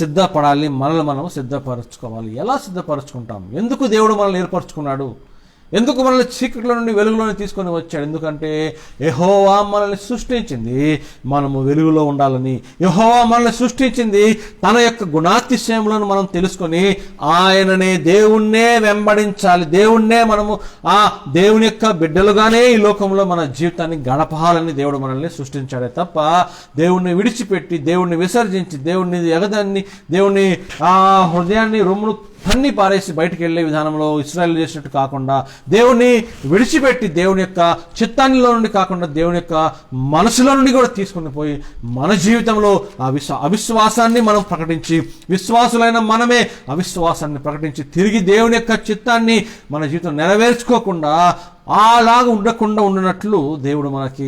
సిద్ధపడాలి. మనల్ని మనము సిద్ధపరచుకోవాలి. ఎలా సిద్ధపరచుకుంటాం? ఎందుకు దేవుడు మనల్ని ఏర్పరచుకున్నాడు? ఎందుకు మనల్ని చీకటిలో నుండి వెలుగులోని తీసుకొని వచ్చాడు? ఎందుకంటే యెహోవా మనల్ని సృష్టించింది మనము వెలుగులో ఉండాలని. యెహోవా మనల్ని సృష్టించింది తన యొక్క గుణాతిశయములను మనం తెలుసుకొని ఆయననే, దేవుణ్ణే వెంబడించాలి. దేవుణ్ణే మనము ఆ దేవుని యొక్క బిడ్డలుగానే ఈ లోకంలో మన జీవితాన్ని గడపాలని దేవుడు మనల్ని సృష్టించాడే తప్ప దేవుణ్ణి విడిచిపెట్టి, దేవుణ్ణి విసర్జించి, దేవుణ్ణి ఎగదాన్ని, దేవుని ఆ హృదయాన్ని రొమ్మును తన్ని పారేసి బయటికి వెళ్ళే విధానంలో ఇశ్రాయేలు చేసినట్టు కాకుండా, దేవుణ్ణి విడిచిపెట్టి దేవుని యొక్క చిత్తాన్నిలో నుండి కాకుండా దేవుని యొక్క మనసులో నుండి కూడా తీసుకుని పోయి మన జీవితంలో ఆ అవిశ్వాసాన్ని మనం ప్రకటించి, విశ్వాసులైన మనమే అవిశ్వాసాన్ని ప్రకటించి తిరిగి దేవుని యొక్క చిత్తాన్ని మన జీవితం నెరవేర్చుకోకుండా అలాగా ఉండకుండా ఉండినట్లు దేవుడు మనకి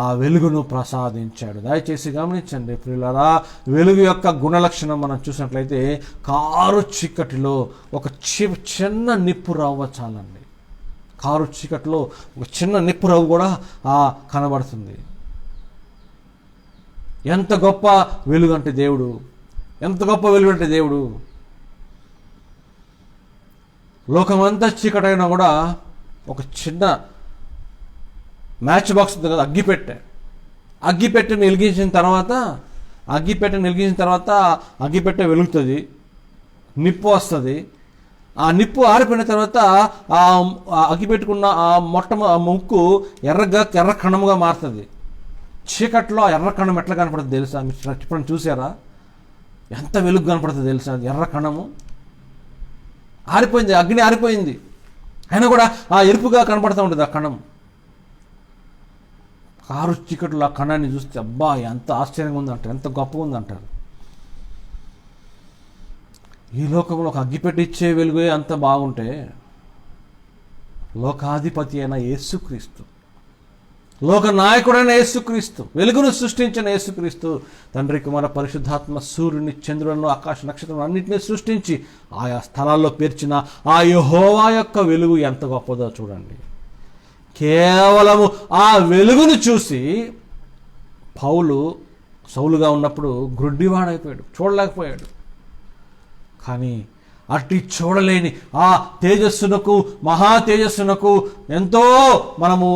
ఆ వెలుగును ప్రసాదించాడు. దయచేసి గమనించండి ప్రియులారా, వెలుగు యొక్క గుణలక్షణం మనం చూసినట్లయితే కారు చీకటిలో ఒక చిన్న నిప్పు రవ్వ చాలండి. కారు చీకటిలో ఒక చిన్న నిప్పు రవ్వ కూడా కనబడుతుంది. ఎంత గొప్ప వెలుగు అంటే దేవుడు, ఎంత గొప్ప వెలుగు అంటే దేవుడు. లోకమంతా చీకటైనా కూడా ఒక చిన్న మ్యాచ్ బాక్స్ ఉంది కదా, అగ్గిపెట్టెను వెలిగించిన తర్వాత అగ్గిపెట్టె వెలుగుతుంది, నిప్పు వస్తుంది. ఆ నిప్పు ఆరిపోయిన తర్వాత ఆ అగ్గిపెట్టుకున్న ఆ ముక్కు ఎర్ర కణముగా మారుతుంది. చీకట్లో ఆ ఎర్ర కణం ఎట్లా కనపడుతుంది తెలుసా? మీరు ఎప్పుడైనా చూసారా? ఎంత వెలుగు కనపడుతుంది తెలుసా? ఎర్ర కణము ఆరిపోయింది, అగ్ని ఆరిపోయింది, అయినా కూడా ఆ ఎరుపుగా కనపడుతూ ఉంటుంది ఆ కణం. కారు చీకట్లో ఆ కణాన్ని చూస్తే అబ్బా ఎంత ఆశ్చర్యంగా ఉందంటారు, ఎంత గొప్పగా ఉందంటారు. ఈ లోకంలో ఒక అగ్గిపెట్టి ఇచ్చే వెలుగే అంత బాగుంటే, లోకాధిపతి అయిన యేసుక్రీస్తు, లోక నాయకుడైన యేసుక్రీస్తు, వెలుగును సృష్టించిన యేసుక్రీస్తు, తండ్రి కుమార పరిశుద్ధాత్మ సూర్యుని, చంద్రులను, ఆకాశ నక్షత్రం అన్నింటినీ సృష్టించి ఆయా స్థలాల్లో పేర్చిన ఆ యెహోవా యొక్క వెలుగు ఎంత గొప్పదో చూడండి. కేవలము ఆ వెలుగును చూసి సౌలుగా ఉన్నప్పుడు గ్రుడ్డివాడైపోయాడు, చూడలేకపోయాడు. కానీ అట్టి చూడలేని ఆ తేజస్సునకు, మహా తేజస్సునకు ఎంతో మనము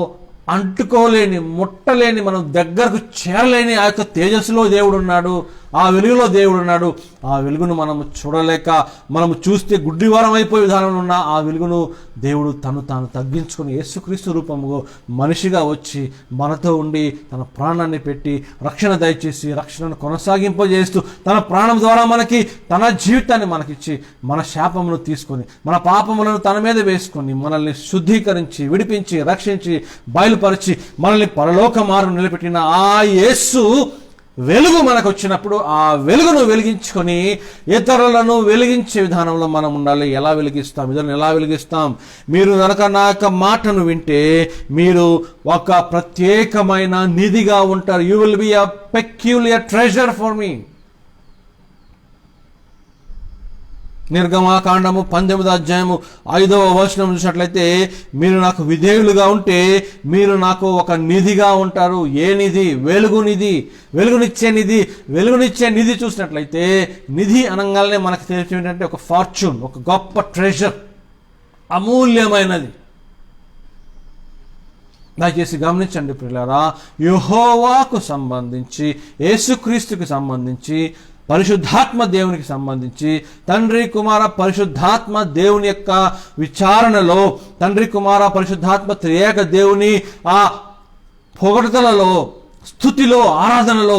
అంటుకోలేని, ముట్టలేని, మనం దగ్గరకు చేరలేని ఆ యొక్క తేజస్సులో దేవుడు ఉన్నాడు, ఆ వెలుగులో దేవుడు ఉన్నాడు. ఆ వెలుగును మనము చూడలేక, మనము చూస్తే గుడ్డివారం అయిపోయే విధానంలో ఉన్న ఆ వెలుగును దేవుడు తాను తగ్గించుకొని యేసుక్రీస్తు రూపముగా మనిషిగా వచ్చి మనతో ఉండి తన ప్రాణాన్ని పెట్టి రక్షణ దయచేసి, రక్షణను కొనసాగింపజేస్తూ తన ప్రాణం ద్వారా మనకి తన జీవితాన్ని మనకిచ్చి, మన శాపమును తీసుకొని, మన పాపములను తన మీద వేసుకొని, మనల్ని శుద్ధీకరించి, విడిపించి, రక్షించి, బయలుపరిచి, మనల్ని పరలోక మార్గం నిలబెట్టిన ఆ యేసు వెలుగు మనకు వచ్చినప్పుడు ఆ వెలుగును వెలిగించుకొని ఇతరులను వెలిగించే విధానంలో మనం ఉండాలి. ఎలా వెలిగిస్తాం? ఇతరులను ఎలా వెలిగిస్తాం? మీరు కనుక నా యొక్క మాటను వింటే మీరు ఒక ప్రత్యేకమైన నిధిగా ఉంటారు. You will be a peculiar treasure for me. నిర్గమాకాండము 18వ అధ్యాయము 5వ వచనం చూసినట్లయితే, మీరు నాకు విధేయులుగా ఉంటే మీరు నాకు ఒక నిధిగా ఉంటారు. ఏ నిధి? వెలుగు నిధి, వెలుగునిచ్చే నిధి. వెలుగునిచ్చే నిధి చూసినట్లయితే, నిధి అనగానే మనకు తెలిసి ఏంటంటే ఒక ఫార్చ్యూన్, ఒక గొప్ప ట్రెజర్, అమూల్యమైనది. దయచేసి గమనించండి ప్రియులారా, యెహోవాకు సంబంధించి, యేసుక్రీస్తుకి సంబంధించి, పరిశుద్ధాత్మ దేవునికి సంబంధించి, తండ్రి కుమార పరిశుద్ధాత్మ దేవుని యొక్క విచారణలో, తండ్రి కుమార పరిశుద్ధాత్మ త్రియేక దేవుని ఆ పొగడతలలో, స్తుతిలో, ఆరాధనలో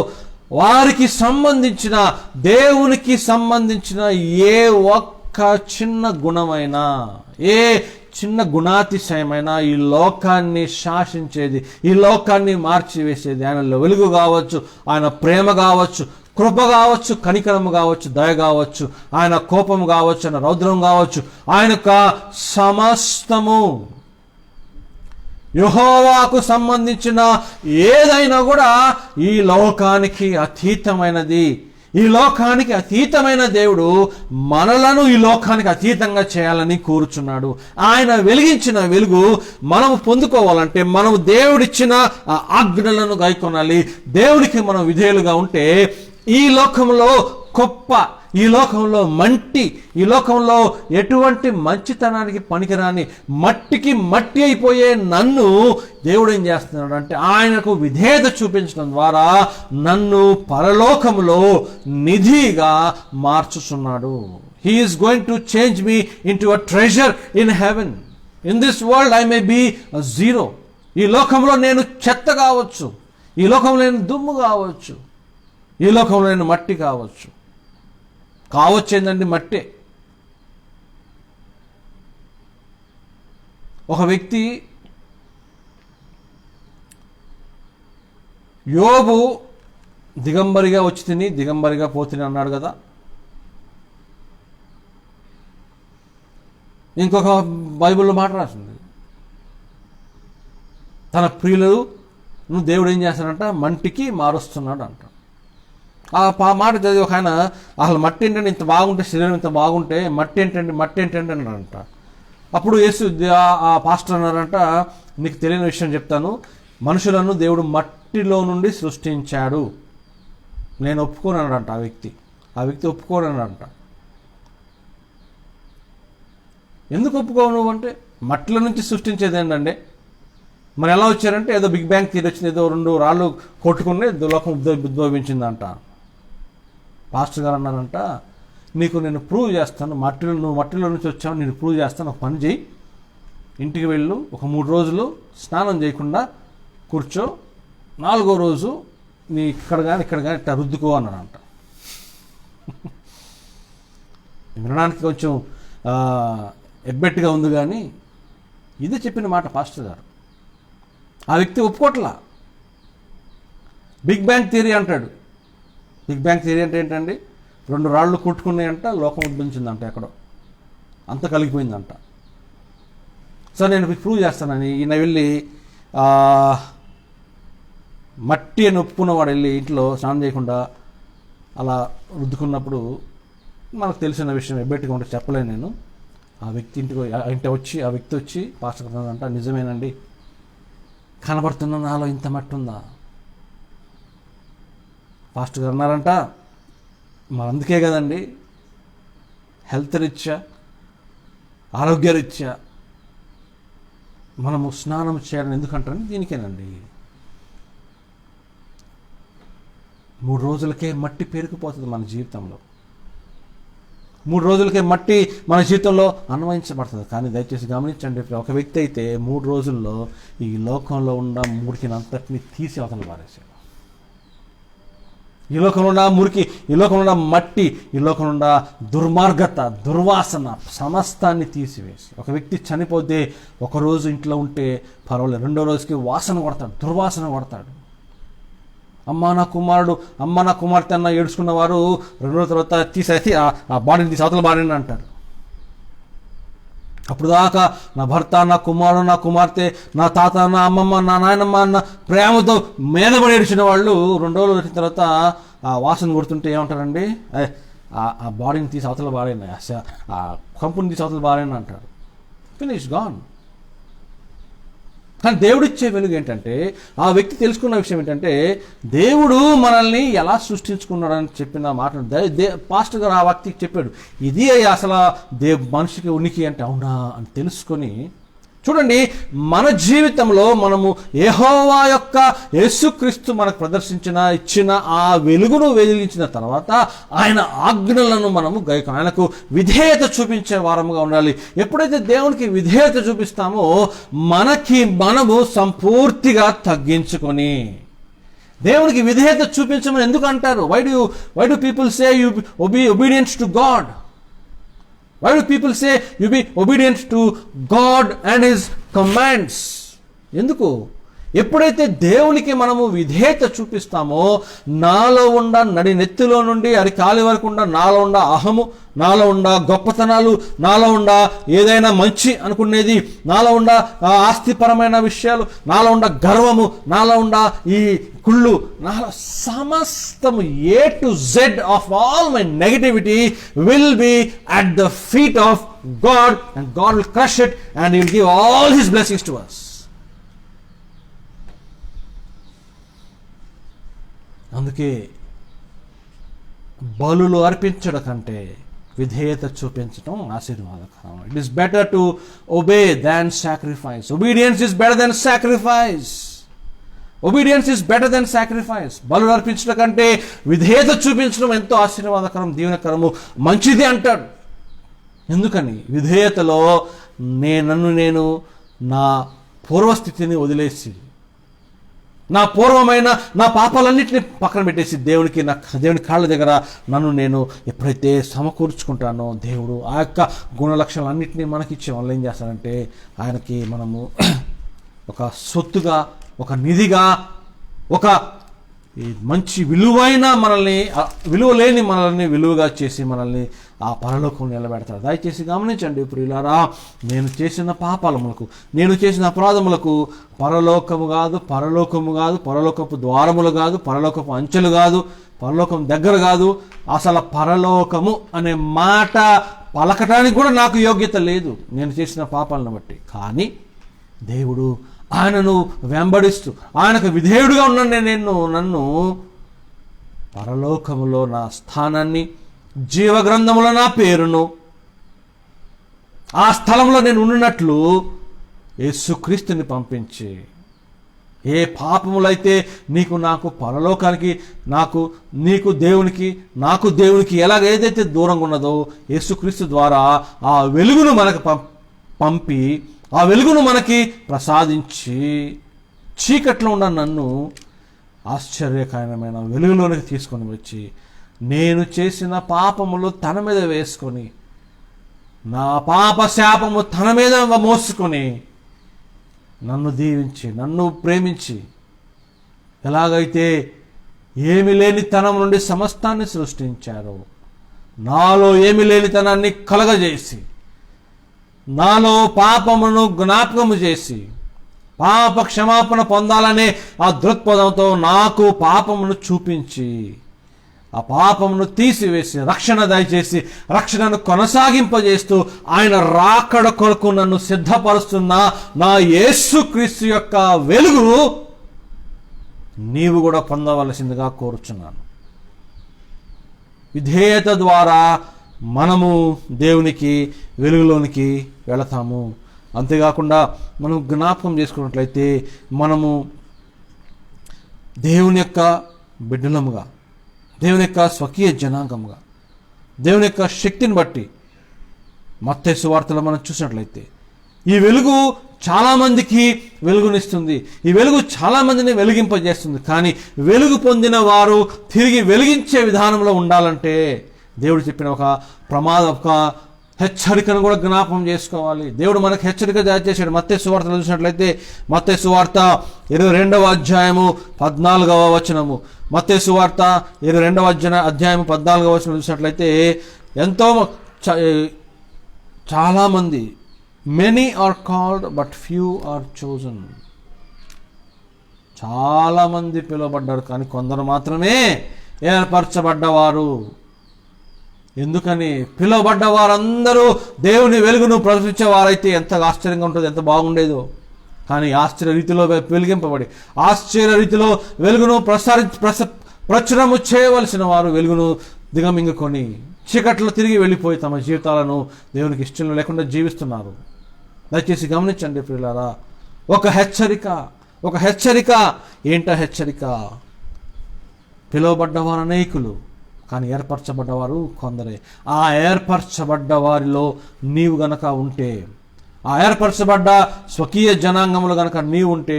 వారికి సంబంధించిన, దేవునికి సంబంధించిన ఏ ఒక్క చిన్న గుణమైనా, ఏ చిన్న గుణాతిశయమైన ఈ లోకాన్ని శాసించేది, ఈ లోకాన్ని మార్చివేసేది ఆయనలో వెలుగు కావచ్చు, ఆయన ప్రేమ కావచ్చు, కృప కావచ్చు, కనికరము కావచ్చు, దయ కావచ్చు, ఆయన కోపము కావచ్చు, ఆయన రౌద్రం కావచ్చు, ఆయన యొక్క సమస్తము యెహోవాకు సంబంధించిన ఏదైనా కూడా ఈ లోకానికి అతీతమైనది. ఈ లోకానికి అతీతమైన దేవుడు మనలను ఈ లోకానికి అతీతంగా చేయాలని కోరుచున్నాడు. ఆయన వెలిగించిన వెలుగు మనము పొందుకోవాలంటే మనము దేవుడిచ్చిన ఆజ్ఞలను గైకొనాలి. దేవుడికి మనం విధేయులుగా ఉంటే ఈ లోకంలో గొప్ప, ఈ లోకంలో ఈ లోకంలో ఎటువంటి మంచితనానికి పనికిరాని మట్టికి మట్టి అయిపోయే నన్ను దేవుడు ఏం చేస్తున్నాడు అంటే ఆయనకు విధేయత చూపించడం ద్వారా నన్ను పరలోకములో నిధిగా మార్చుచున్నాడు. He is going to change me into a treasure in heaven. In this world I may be a zero. ఈ లోకంలో నేను చెత్త కావచ్చు, ఈ లోకంలో నేను దుమ్ము కావచ్చు, ఈ లోకంలో నేను మట్టి కావచ్చు ఏందండి మట్టే. ఒక వ్యక్తి యోబు దిగంబరిగా వచ్చి తిని దిగంబరిగా పోతిని అన్నాడు కదా. ఇంకొక బైబిల్లో మాట రాసింది, తన ప్రియులు దేవుడు ఏం చేస్తాడంట, మంటికి మారుస్తున్నాడు అంట. ఆ మాట చదివి ఒక ఆయన అసలు మట్టి ఏంటంటే ఇంత బాగుంటే, శరీరం ఇంత బాగుంటే మట్టి ఏంటంటే అన్నాడంట. అప్పుడు యేసు ఆ పాస్టర్ అన్నారంట, నీకు తెలియని విషయం చెప్తాను, మనుషులను దేవుడు మట్టిలో నుండి సృష్టించాడు. నేను ఒప్పుకోనన్నాడంట ఆ వ్యక్తి ఒప్పుకోనన్నాడంట. ఎందుకు ఒప్పుకోవు నువ్వు అంటే, మట్టిలో నుంచి సృష్టించేది ఏంటండి, మరి ఎలా వచ్చారంటే ఏదో బిగ్ బ్యాంగ్ థియరీ వచ్చింది, ఏదో 2 రాళ్ళు కొట్టుకుని లోకం ఉద్భవించిందంట. పాస్టర్ గారు అన్నారంట, నీకు నేను ప్రూవ్ చేస్తాను, నువ్వు మట్టిలో నుంచి వచ్చావు, నేను ప్రూవ్ చేస్తాను. ఒక పని చేయి, ఇంటికి వెళ్ళు, ఒక 3 రోజులు స్నానం చేయకుండా కూర్చో, 4వ రోజు నీ ఇక్కడ కానీ ఇట్లా రుద్దుకో అన్నాడంట. వినడానికి కొంచెం ఎబ్బెట్టుగా ఉంది, కానీ ఇదే చెప్పిన మాట పాస్టర్ గారు. ఆ వ్యక్తి ఒప్పుకోట్లా. బిగ్ బ్యాంగ్ థియరీ అంటాడు. బిగ్ బ్యాంగ్ థియరీ అంటే ఏంటండి, 2 రాళ్ళు కొట్టుకున్నాయంట, లోకం ఉద్భవించిందంట, ఎక్కడో అంత కలిగిపోయిందంట. సో నేను ప్రూవ్ చేస్తానని ఈయన వెళ్ళి మట్టి అని ఒప్పుకున్నవాడు వెళ్ళి ఇంట్లో స్నానం చేయకుండా అలా రుద్దుకున్నప్పుడు మనకు తెలిసిన విషయం ఎబ్బెట్టుగా ఉంటే చెప్పలేను నేను. ఆ వ్యక్తి ఆ వ్యక్తి వచ్చి పాస్టర్ అంట, నిజమేనండి, కనబడుతున్న నాలో ఇంత మట్టి ఉందా? పాస్టర్ గారు అన్నారంట, మరి అందుకే కదండి హెల్త్ రీత్యా, ఆరోగ్యరీత్యా మనము స్నానం చేయాలని ఎందుకంటారని దీనికేనండి. 3 రోజులకే మట్టి పేరుకుపోతుంది మన జీవితంలో. 3 రోజులకే మట్టి మన జీవితంలో అన్వయించబడుతుంది. కానీ దయచేసి గమనించండి, ఒక వ్యక్తి అయితే 3 రోజుల్లో ఈ లోకంలో ఉన్న మురికినంతటిని తీసి అవతల పారేశాడు. ఈ లోకంలో ఉన్న మురికి, ఈ లోకంలో ఉన్న మట్టి, ఈ లోకంలో ఉన్న దుర్మార్గత, దుర్వాసన సమస్తాన్ని తీసివేసి, ఒక వ్యక్తి చనిపోతే 1 రోజు ఇంట్లో ఉంటే పర్వాలేదు, 2వ రోజుకి వాసన కొడతాడు, దుర్వాసన కొడతాడు. అమ్మ నా కుమార్తె అన్న ఏడుచుకున్న వారు 2 రోజుల తర్వాత తీసేసి ఆ బాడీని తీసి అవతల బాడీని అంటారు. అప్పుడు దాకా నా భర్త, నా కుమారుడు, నా కుమార్తె, నా తాత, నా అమ్మమ్మ, నా నాయనమ్మ అన్న ప్రేమతో మీదపడి ఏడిచిన వాళ్ళు 2 రోజులు వచ్చిన తర్వాత ఆ వాసన కొడుతుంటే ఏమంటారండి, ఆ బాడీని తీసి అవతల బాడీని, ఆ కంపుని తీసి అవతల బాడీని అంటారు. Finish, gone. కానీ దేవుడిచ్చే వెలుగు ఏంటంటే, ఆ వ్యక్తి తెలుసుకున్న విషయం ఏంటంటే, దేవుడు మనల్ని ఎలా సృష్టించుకున్నాడని చెప్పిన మాట పాస్టర్ గారు ఆ వ్యక్తికి చెప్పాడు. ఇది అసలు మనిషికి ఉనికి అంటే అవునా అని తెలుసుకొని, చూడండి, మన జీవితంలో మనము యెహోవా యొక్క యేసుక్రీస్తు మనకు ఇచ్చిన ఆ వెలుగును వెలిగించిన తర్వాత ఆయన ఆజ్ఞలను మనము ఆయనకు విధేయత చూపించే వారముగా ఉండాలి. ఎప్పుడైతే దేవునికి విధేయత చూపిస్తామో మనము సంపూర్తిగా తగ్గించుకొని, దేవునికి విధేయత చూపించమని ఎందుకు అంటారు? Why do people say you be obedience to God? Why do people say you be obedient to God and His commands? ఎందుకు? ఎప్పుడైతే దేవునికి మనము విధేయత చూపిస్తామో, నాలో ఉన్న నడినెత్తిలో నుండి అరికాలి వరకు ఉన్న నాలో ఉన్న అహము, నాలో ఉన్న గొప్పతనాలు, నాలో ఉన్న ఏదైనా మంచి అనుకునేది, నాలో ఉన్న ఆస్తిపరమైన విషయాలు, నాలో ఉన్న గర్వము, నాలో ఉన్న ఈ కుళ్ళు, నాలో సమస్తము A to Z of all my negativity will be at the feet of God, and God will crush it and He will give all His blessings to us. అందుకే బలులు అర్పించడం కంటే విధేయత చూపించడం ఆశీర్వాదకరం. It is better to obey than sacrifice. Obedience is better than sacrifice. Obedience is better than sacrifice. బలులు అర్పించడం కంటే విధేయత చూపించడం ఎంతో ఆశీర్వాదకరం, దీవెనకరము, మంచిది అంటాడు. ఎందుకని? విధేయతలో నన్ను నేను నా పూర్వస్థితిని వదిలేసి, నా పూర్వమైన నా పాపాలన్నింటినీ పక్కన పెట్టేసి దేవుని కాళ్ళ దగ్గర నన్ను నేను ఎప్పుడైతే సమకూర్చుకుంటానో, దేవుడు ఆ యొక్క గుణలక్షణాలన్నింటినీ మనకిచ్చే వాళ్ళు ఏం చేస్తారంటే ఆయనకి మనము ఒక సొత్తుగా, ఒక నిధిగా, ఒక మంచి విలువైన మనల్ని, విలువ లేని మనల్ని విలువగా చేసి మనల్ని ఆ పరలోకం నిలబెడతాడు. దయచేసి గమనించండి ప్రియులారా, నేను చేసిన పాపాలములకు, నేను చేసిన అపరాధములకు పరలోకము కాదు, పరలోకపు ద్వారములు కాదు, పరలోకపు అంచెలు కాదు, పరలోకం దగ్గర కాదు, అసలు పరలోకము అనే మాట పలకటానికి కూడా నాకు యోగ్యత లేదు నేను చేసిన పాపాలను బట్టి. కానీ దేవుడు ఆయనను వెంబడిస్తూ, ఆయనకు విధేయుడుగా ఉన్న నన్ను పరలోకములో నా స్థానాన్ని, జీవగ్రంథములో నా పేరును, ఆ స్థలంలో నేను ఉన్నట్లు యేసుక్రీస్తుని పంపించి, ఏ పాపములైతే నాకు పరలోకానికి, నాకు దేవునికి ఎలాగ ఏదైతే దూరంగా ఉన్నదో యేసుక్రీస్తు ద్వారా ఆ వెలుగును మనకు పంపి, ఆ వెలుగును మనకి ప్రసాదించి, చీకట్లో ఉన్న నన్ను ఆశ్చర్యకరమైన వెలుగులోనికి తీసుకొని వచ్చి, నేను చేసిన పాపములు తన మీద వేసుకొని, నా పాప శాపము తన మీద మోసుకొని, నన్ను దీవించి, నన్ను ప్రేమించి, ఎలాగైతే ఏమి లేనితనం నుండి సమస్తాన్ని సృష్టించారో, నాలో ఏమి లేనితనాన్ని కలగజేసి, నాలో పాపమును జ్ఞాపకము చేసి, పాప క్షమాపణ పొందాలనే ఆ దృక్పథంతో నాకు పాపమును చూపించి, ఆ పాపమును తీసివేసి, రక్షణ దయచేసి, రక్షణను కొనసాగింపజేస్తూ ఆయన రాకడ కొరకు నన్ను సిద్ధపరుస్తున్న నా యేసుక్రీస్తు యొక్క వెలుగు నీవు కూడా పొందవలసిందిగా కోరుచున్నాను. విధేయత ద్వారా మనము దేవునికి వెలుగులోనికి వెళతాము. అంతేకాకుండా మనం జ్ఞాపకం చేసుకున్నట్లయితే మనము దేవుని యొక్క బిడ్డలముగా, దేవుని యొక్క స్వకీయ జనాంగముగా, దేవుని యొక్క శక్తిని బట్టి మత్తయి సువార్తలో మనం చూసినట్లయితే ఈ వెలుగు చాలామందికి వెలుగునిస్తుంది, ఈ వెలుగు చాలామందిని వెలిగింపజేస్తుంది. కానీ వెలుగు పొందిన వారు తిరిగి వెలిగించే విధానంలో ఉండాలంటే దేవుడు చెప్పిన ఒక హెచ్చరికను కూడా జ్ఞాపకం చేసుకోవాలి. దేవుడు మనకు హెచ్చరిక జారీ చేశాడు. మత్తయి సువార్తలో చూసినట్లయితే మత్తయి సువార్త 22వ అధ్యాయము 14వ వచనము, మత్తయి సువార్త 22వ అధ్యాయము 14వ వచనం చూసినట్లయితే ఎంతో చాలామంది, many are called but few are chosen. చాలామంది పిలువబడ్డారు కానీ కొందరు మాత్రమే ఏర్పరచబడ్డవారు. ఎందుకని? పిలువబడ్డ వారందరూ దేవుని వెలుగును ప్రదర్శించేవారైతే ఎంత ఆశ్చర్యంగా ఉంటుంది, ఎంత బాగుండేదో. కానీ ఆశ్చర్య రీతిలో వెలిగింపబడి, ఆశ్చర్య రీతిలో వెలుగును ప్రచురము చేయవలసిన వారు వెలుగును దిగమింగుకొని చీకట్లో తిరిగి వెళ్ళిపోయి తమ జీవితాలను దేవునికి ఇష్టం లేకుండా జీవిస్తున్నారు. దయచేసి గమనించండి ప్రియులారా, ఒక హెచ్చరిక. ఏంట హెచ్చరిక? పిలువబడ్డవారు అనేకులు కానీ ఏర్పరచబడ్డవారు కొందరే. ఆ ఏర్పరచబడ్డ వారిలో నీవు గనక ఉంటే, ఆ ఏర్పరచబడ్డ స్వకీయ జనాంగములు గనక నీవు ఉంటే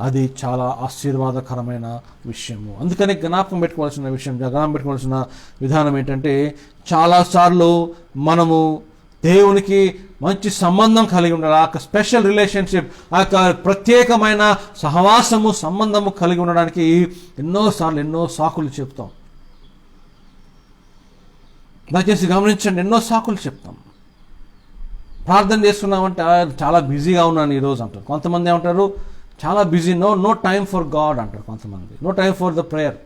అది చాలా ఆశీర్వాదకరమైన విషయము. అందుకని జ్ఞాపకం పెట్టుకోవాల్సిన విధానం ఏంటంటే, చాలాసార్లు మనము దేవునికి మంచి సంబంధం కలిగి ఉండాలి. ఆ స్పెషల్ రిలేషన్షిప్, ఆ ప్రత్యేకమైన సంబంధము కలిగి ఉండడానికి ఎన్నోసార్లు ఎన్నో సాకులు చెప్తాం. దయచేసి గమనించండి, ఎన్నో సాకులు చెప్తాం. ప్రార్థన చేసుకున్నామంటే చాలా బిజీగా ఉన్నాను ఈరోజు అంటారు కొంతమంది. ఏమంటారు? చాలా busy, no time for God అంటారు కొంతమంది. No time for the prayer.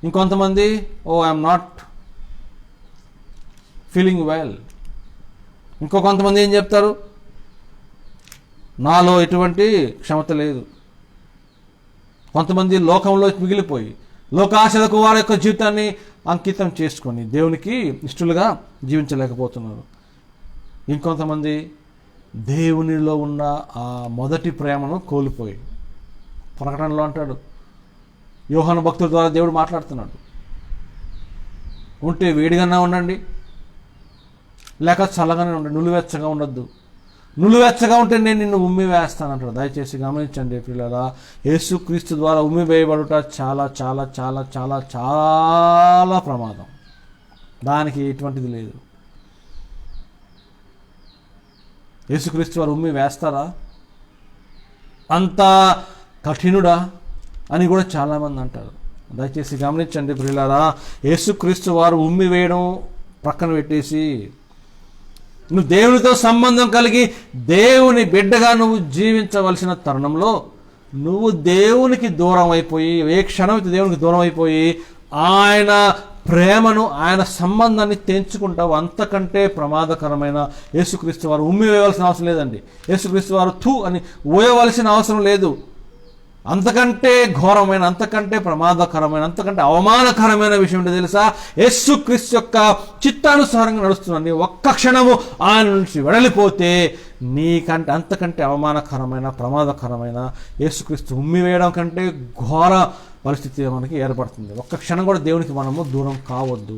ఇంకొంతమంది, ఐఎమ్ నాట్ ఫీలింగ్ వెల్. కొంతమంది ఏం చెప్తారు? నాలో ఎటువంటి క్షమత లేదు. కొంతమంది లోకంలో మిగిలిపోయి లోకాశలకు వారి యొక్క జీవితాన్ని అంకితం చేసుకొని దేవునికి ఇష్టలుగా జీవించలేకపోతున్నారు. ఇంకొంతమంది దేవునిలో ఉన్న ఆ మొదటి ప్రేమను కోల్పోయి, ప్రకటనలో అంటాడు, యోహాను భక్తుల ద్వారా దేవుడు మాట్లాడుతున్నాడు, ఉంటే వేడిగానే ఉండండి, లేక చల్లగానే ఉండండి, నులివెచ్చగా ఉండొద్దు. నులివెచ్చగా ఉంటే నేను నిన్ను ఉమ్మి వేస్తానంటాడు. దయచేసి గమనించండి పిల్లరా, యేసుక్రీస్తు ద్వారా ఉమ్మి వేయబడుట చాలా చాలా చాలా చాలా చాలా ప్రమాదం. దానికి ఎటువంటిది లేదు. యేసుక్రీస్తు వారు ఉమ్మి వేస్తారా? అంత కఠినుడా అని కూడా చాలామంది అంటారు. దయచేసి గమనించండి ప్రియులారా, యేసుక్రీస్తు వారు ఉమ్మి వేయడం పక్కన పెట్టేసి, నువ్వు దేవునితో సంబంధం కలిగి దేవుని బిడ్డగా నువ్వు జీవించవలసిన తరుణంలో నువ్వు దేవునికి దూరం అయిపోయి, ఏ క్షణం అయితే దేవునికి దూరం అయిపోయి ఆయన ప్రేమను, ఆయన సంబంధాన్ని తెంచుకుంటావు. అంతకంటే ప్రమాదకరమైన, యేసుక్రీస్తు వారు ఉమ్మి వేయవలసిన అవసరం లేదండి. యేసుక్రీస్తు వారు థూ అని ఊయవలసిన అవసరం లేదు. అంతకంటే ఘోరమైన, అంతకంటే ప్రమాదకరమైన, అంతకంటే అవమానకరమైన విషయం ఏంటో తెలుసా? యేసుక్రీస్తు యొక్క చిత్తానుసారంగా నడుస్తున్నాను నీ ఒక్క క్షణము ఆయన నుంచి వెడలిపోతే నీకంటే అంతకంటే అవమానకరమైన, ప్రమాదకరమైన, యేసుక్రీస్తు ఉమ్మి వేయడం కంటే ఘోర పరిస్థితి మనకి ఏర్పడుతుంది. ఒక్క క్షణం కూడా దేవునికి మనము దూరం కావద్దు.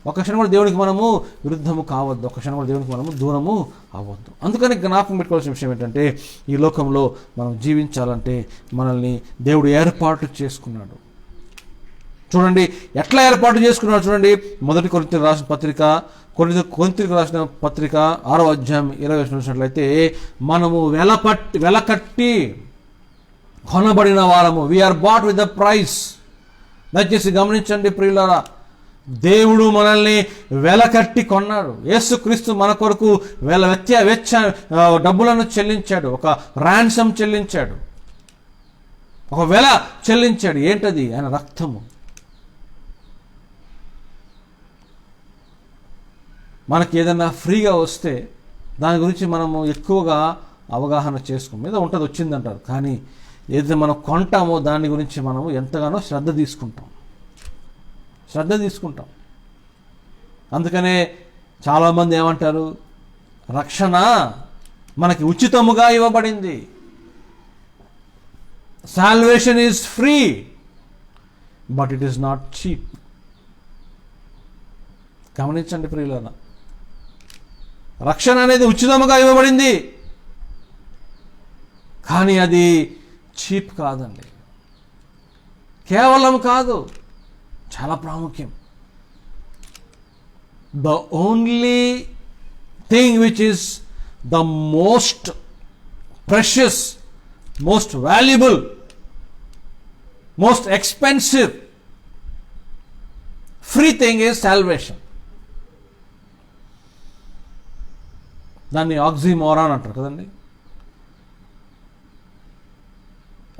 ఒక్క క్షణం కూడా దేవునికి మనము విరుద్ధము కావద్దు. ఒక్క క్షణం కూడా దేవునికి మనము దూరము అవ్వద్దు. అందుకని జ్ఞాపకం పెట్టుకోవాల్సిన విషయం ఏంటంటే, ఈ లోకంలో మనం జీవించాలంటే మనల్ని దేవుడు ఏర్పాటు చేసుకున్నాడు. చూడండి ఎట్లా ఏర్పాటు చేసుకున్నాడు. చూడండి, మొదటి కొరింథీయులకు రాసిన పత్రిక, కొరింథీయులకు రాసిన పత్రిక 6వ అధ్యాయం 20 చూసినట్లయితే, మనము వెలకట్టి కొనబడిన వారము, we are bought with the price. దయచేసి గమనించండి ప్రియులారా, దేవుడు మనల్ని వెలకట్టి కొన్నాడు. యేసుక్రీస్తు మన కొరకు వెచ్చ డబ్బులను చెల్లించాడు, ఒక ర్యాన్సమ్ చెల్లించాడు, ఒక వెల చెల్లించాడు. ఏంటది? ఆయన రక్తము. మనకి ఏదైనా ఫ్రీగా వస్తే దాని గురించి మనము ఎక్కువగా అవగాహన చేసుకోం, మీద ఉంటుంది, వచ్చిందంటారు. కానీ ఏదైతే మనం కొంటామో దాని గురించి మనము ఎంతగానో శ్రద్ధ తీసుకుంటాం. అందుకనే చాలామంది ఏమంటారు, రక్షణ మనకి ఉచితముగా ఇవ్వబడింది, salvation is free but it is not cheap. గమనించండి ప్రియులారా, రక్షణ అనేది ఉచితముగా ఇవ్వబడింది, కానీ అది చీప్ కాదండి. కేవలం కాదు, చాలా ప్రాముఖ్యం. The only thing which is the most precious, most valuable, most expensive free thing is salvation. దాన్ని ఆక్సిమోరాన్ అంటారు కదండి.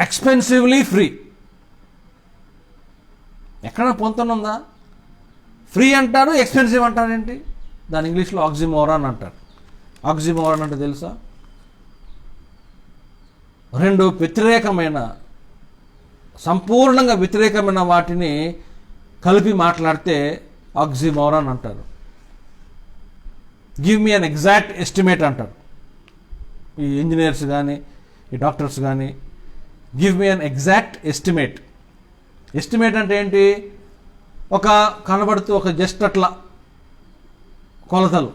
ఎక్స్పెన్సివ్లీ ఫ్రీ. ఎక్కడ పొంతనుందా? ఫ్రీ అంటారు, ఎక్స్పెన్సివ్ అంటారేంటి? దాని ఇంగ్లీష్లో ఆక్సిమోరాన్ అంటారు. ఆక్సిమోరాన్ అంటే తెలుసా? రెండు వ్యతిరేకమైన, సంపూర్ణంగా వ్యతిరేకమైన వాటిని కలిపి మాట్లాడితే ఆక్సిమోరాన్ అంటారు. Give me an exact estimate అంటారు ఈ ఇంజనీర్స్ కానీ, ఈ డాక్టర్స్ కానీ. Give me an exact estimate. Estimate అంటే ఏంటి? ఒక కనబడుతూ ఒక జస్ట్ అట్లా కొలతలు.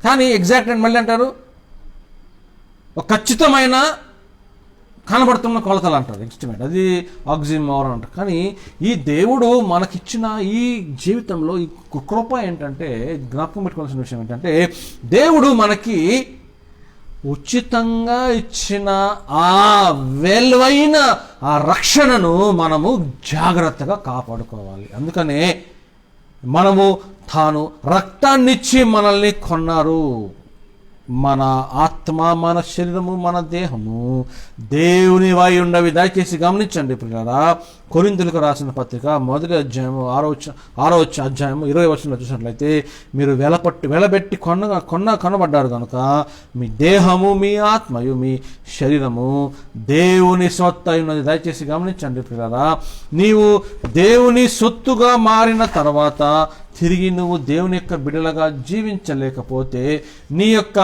కానీ ఎగ్జాక్ట్ అని మళ్ళీ అంటారు, ఒక ఖచ్చితమైన కనబడుతున్న కొలతలు అంటారు ఎస్టిమేట్. అది ఆక్సిమోరాన్ అంటారు. కానీ ఈ దేవుడు మనకిచ్చిన ఈ జీవితంలో ఈ కృప ఏంటంటే, జ్ఞాపకం పెట్టుకోవాల్సిన విషయం ఏంటంటే, దేవుడు మనకి ఉచితంగా ఇచ్చిన ఆ వెలువైన ఆ రక్షణను మనము జాగ్రత్తగా కాపాడుకోవాలి. అందుకనే మనము తాను రక్తాన్నిచ్చి మనల్ని కొన్నారు. మన ఆత్మ, మన శరీరము, మన దేహము దేవునివై ఉండవి. దయచేసి గమనించండి ప్రియులారా, కొరింథీయులకు రాసిన పత్రిక మొదటి అధ్యాయము 6వ అధ్యాయము 20 వచనంలో చూసినట్లయితే, మీరు వెలబెట్టి కొనబడ్డారు కనుక మీ దేహము, మీ ఆత్మయు, మీ శరీరము దేవుని సొత్తు అయి ఉన్నది. దయచేసి గమనించండి ప్రియులారా, నీవు దేవుని సొత్తుగా మారిన తర్వాత తిరిగి నువ్వు దేవుని యొక్క బిడ్డలుగా జీవించలేకపోతే నీ యొక్క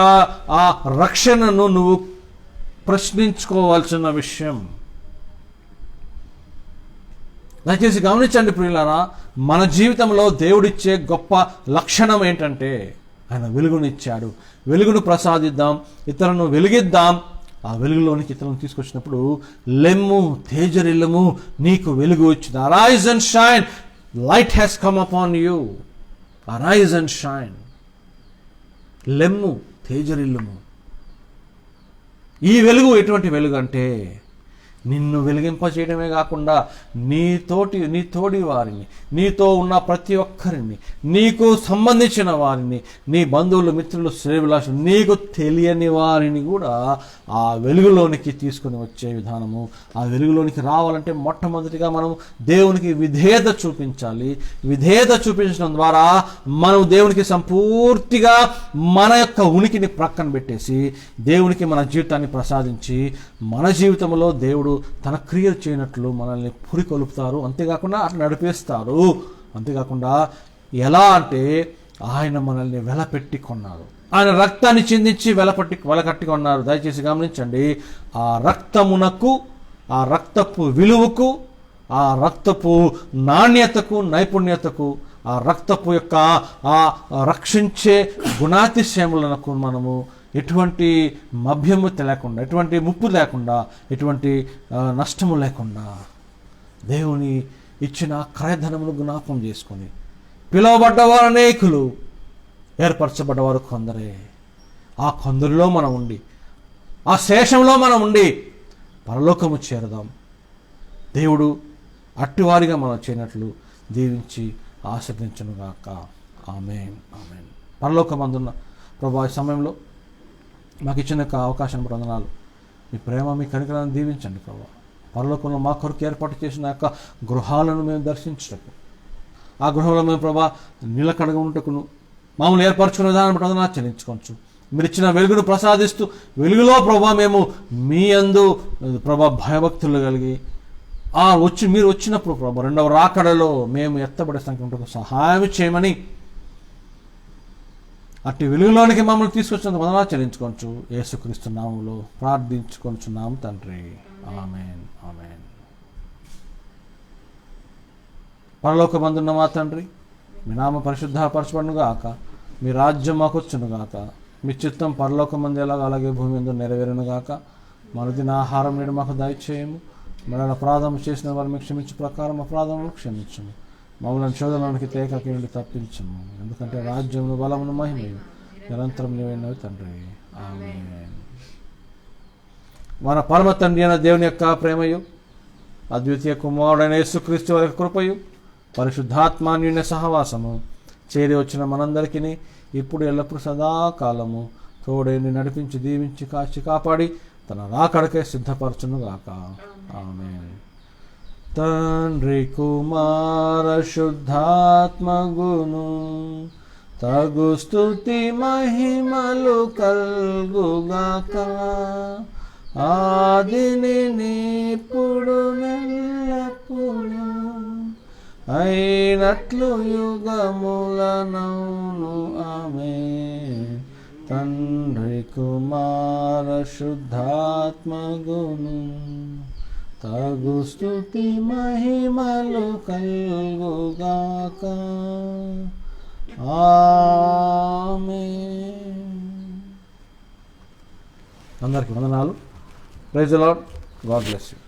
ఆ రక్షణను నువ్వు ప్రశ్నించుకోవాల్సిన విషయం. దయచేసి గమనించండి ప్రియులారా, మన జీవితంలో దేవుడిచ్చే గొప్ప లక్షణం ఏంటంటే ఆయన వెలుగునిచ్చాడు. వెలుగును ప్రసాదిద్దాం, ఇతరులను వెలిగిద్దాం. ఆ వెలుగులోనికి ఇతరులను తీసుకొచ్చినప్పుడు లెమ్ము, తేజరిల్లము, నీకు వెలుగు వచ్చింది. Arise and shine, light has come upon you. Arise and shine. లెమ్ము, తేజరిల్లుము. ఈ వెలుగు ఎటువంటి వెలుగు అంటే నిన్ను వెలిగింపచేయడమే కాకుండా నీ తోడి వారిని, నీతో ఉన్న ప్రతి ఒక్కరిని, నీకు సంబంధించిన వారిని, నీ బంధువులు, మిత్రులు, శ్రేభిలాషులు, నీకు తెలియని వారిని కూడా ఆ వెలుగులోనికి తీసుకుని వచ్చే విధానము. ఆ వెలుగులోనికి రావాలంటే మొట్టమొదటిగా మనం దేవునికి విధేయత చూపించాలి. విధేయత చూపించడం ద్వారా మనం దేవునికి సంపూర్తిగా మన యొక్క ఉనికిని ప్రక్కన పెట్టేసి దేవునికి మన జీవితాన్ని ప్రసాదించి మన జీవితంలో దేవుడు తన క్రియలు చేయనట్లు మనల్ని పురికొల్పుతారు. అంతేకాకుండా అట్లా నడిపేస్తారు. అంతేకాకుండా ఎలా అంటే ఆయన మనల్ని వెలపెట్టి కొన్నారు. ఆయన రక్తాన్ని చిందించి వెలకట్టి కొన్నారు. దయచేసి గమనించండి, ఆ రక్తమునకు, ఆ రక్తపు విలువకు, ఆ రక్తపు నాణ్యతకు, నైపుణ్యతకు, ఆ రక్తపు యొక్క ఆ రక్షించే గుణాతిశయములకు మనము ఎటువంటి మభ్యము లేకుండా, ఎటువంటి ముప్పు లేకుండా, ఎటువంటి నష్టము లేకుండా దేవుని ఇచ్చిన క్రయధనమును జ్ఞాపకం చేసుకొని పిలువబడ్డవారు అనేకులు, ఏర్పరచబడ్డవారు కొందరే. ఆ కొందరిలో మనం ఉండి, ఆ శేషంలో మనం ఉండి పరలోకము చేరదాం. దేవుడు అట్టివారిగా మనం చేయనట్లు దీవించి ఆశీర్వదించునుగాక. ఆమేన్, ఆమేన్. పరలోకమందున్న ప్రభువా, ఈ సమయంలో మాకు ఇచ్చిన అవకాశాన్ని బట్టి వందనాలు. మీ ప్రేమ, మీ కనికరాన్ని దీవించండి ప్రభువా. పరలోకంలో మా కొరకు ఏర్పాటు చేసిన యొక్క గృహాలను మేము దర్శించటకు, ఆ గృహంలో మేము ప్రభా నిలకడగా ఉంటకును మామూలు ఏర్పరచుకునే విధానం బట్టి వందనాలు చెల్లించుకోవచ్చు. మీరు ఇచ్చిన వెలుగును ప్రసాదిస్తూ వెలుగులో ప్రభా మేము మీ యందు ప్రభా భయభక్తులు కలిగి మీరు వచ్చినప్పుడు ప్రభా రెండవ రాకడలో మేము ఎత్తబడే సంఖ్యకు సహాయం చేయమని అట్టి వెలుగులోనికి మమ్మల్ని తీసుకొచ్చినందుకు వందనాలు చెల్లించుకోవచ్చు. యేసుక్రీస్తు నామములో ప్రార్థించుకొనుచున్నాము తండ్రి. ఆమేన్, ఆమేన్. పరలోకమందున్న మా తండ్రి, మీ నామ పరిశుద్ధపరచబడునుగాక, మీ రాజ్యం మాకు వచ్చునుగాక, మీ చిత్తం పరలోకమందు ఎలాగో అలాగే భూమి యందు నెరవేరునుగాక. మరుదిన ఆహారం నేడు మాకు దయచేయము. మన అపరాధం చేసిన వారు మీకు క్షమించు ప్రకారం అపరాధములు క్షమించము. మమ్మల్ని శోధనలోనికి తేకకి నుండి తప్పించము. ఎందుకంటే రాజ్యమును, బలమును, మహిమయు నిరంతరం నీవైనవి తండ్రి. ఆమేన్. మన పరమ తండ్రి అయిన దేవుని యొక్క ప్రేమయు, అద్వితీయ కుమారుడైన యేసుక్రీస్తు వారి యొక్క కృపయు, పరిశుద్ధాత్మాన్యుని సహవాసము చేరి వచ్చిన మనందరికీ ఇప్పుడు ఎల్లప్పుడు సదాకాలము తోడేని నడిపించి దీవించి కాచి కాపాడి తన రాకడకే సిద్ధపరచునుగాక. ఆమేన్. తండ్రి కుమార శుద్ధాత్మగును తగు స్తుతి మహిమలు కల్గుగాక. ఆదిని నిప్పుడు నెల్లప్పుడు అయినట్లు యుగములనౌను. ఆమేన్. తండ్రి కుమార శుద్ధాత్మగును తగు స్తుతి మహిమలు కల్గుగాక. ఆమేన్. అందరికీ వందనాలు. Praise the Lord. God bless you.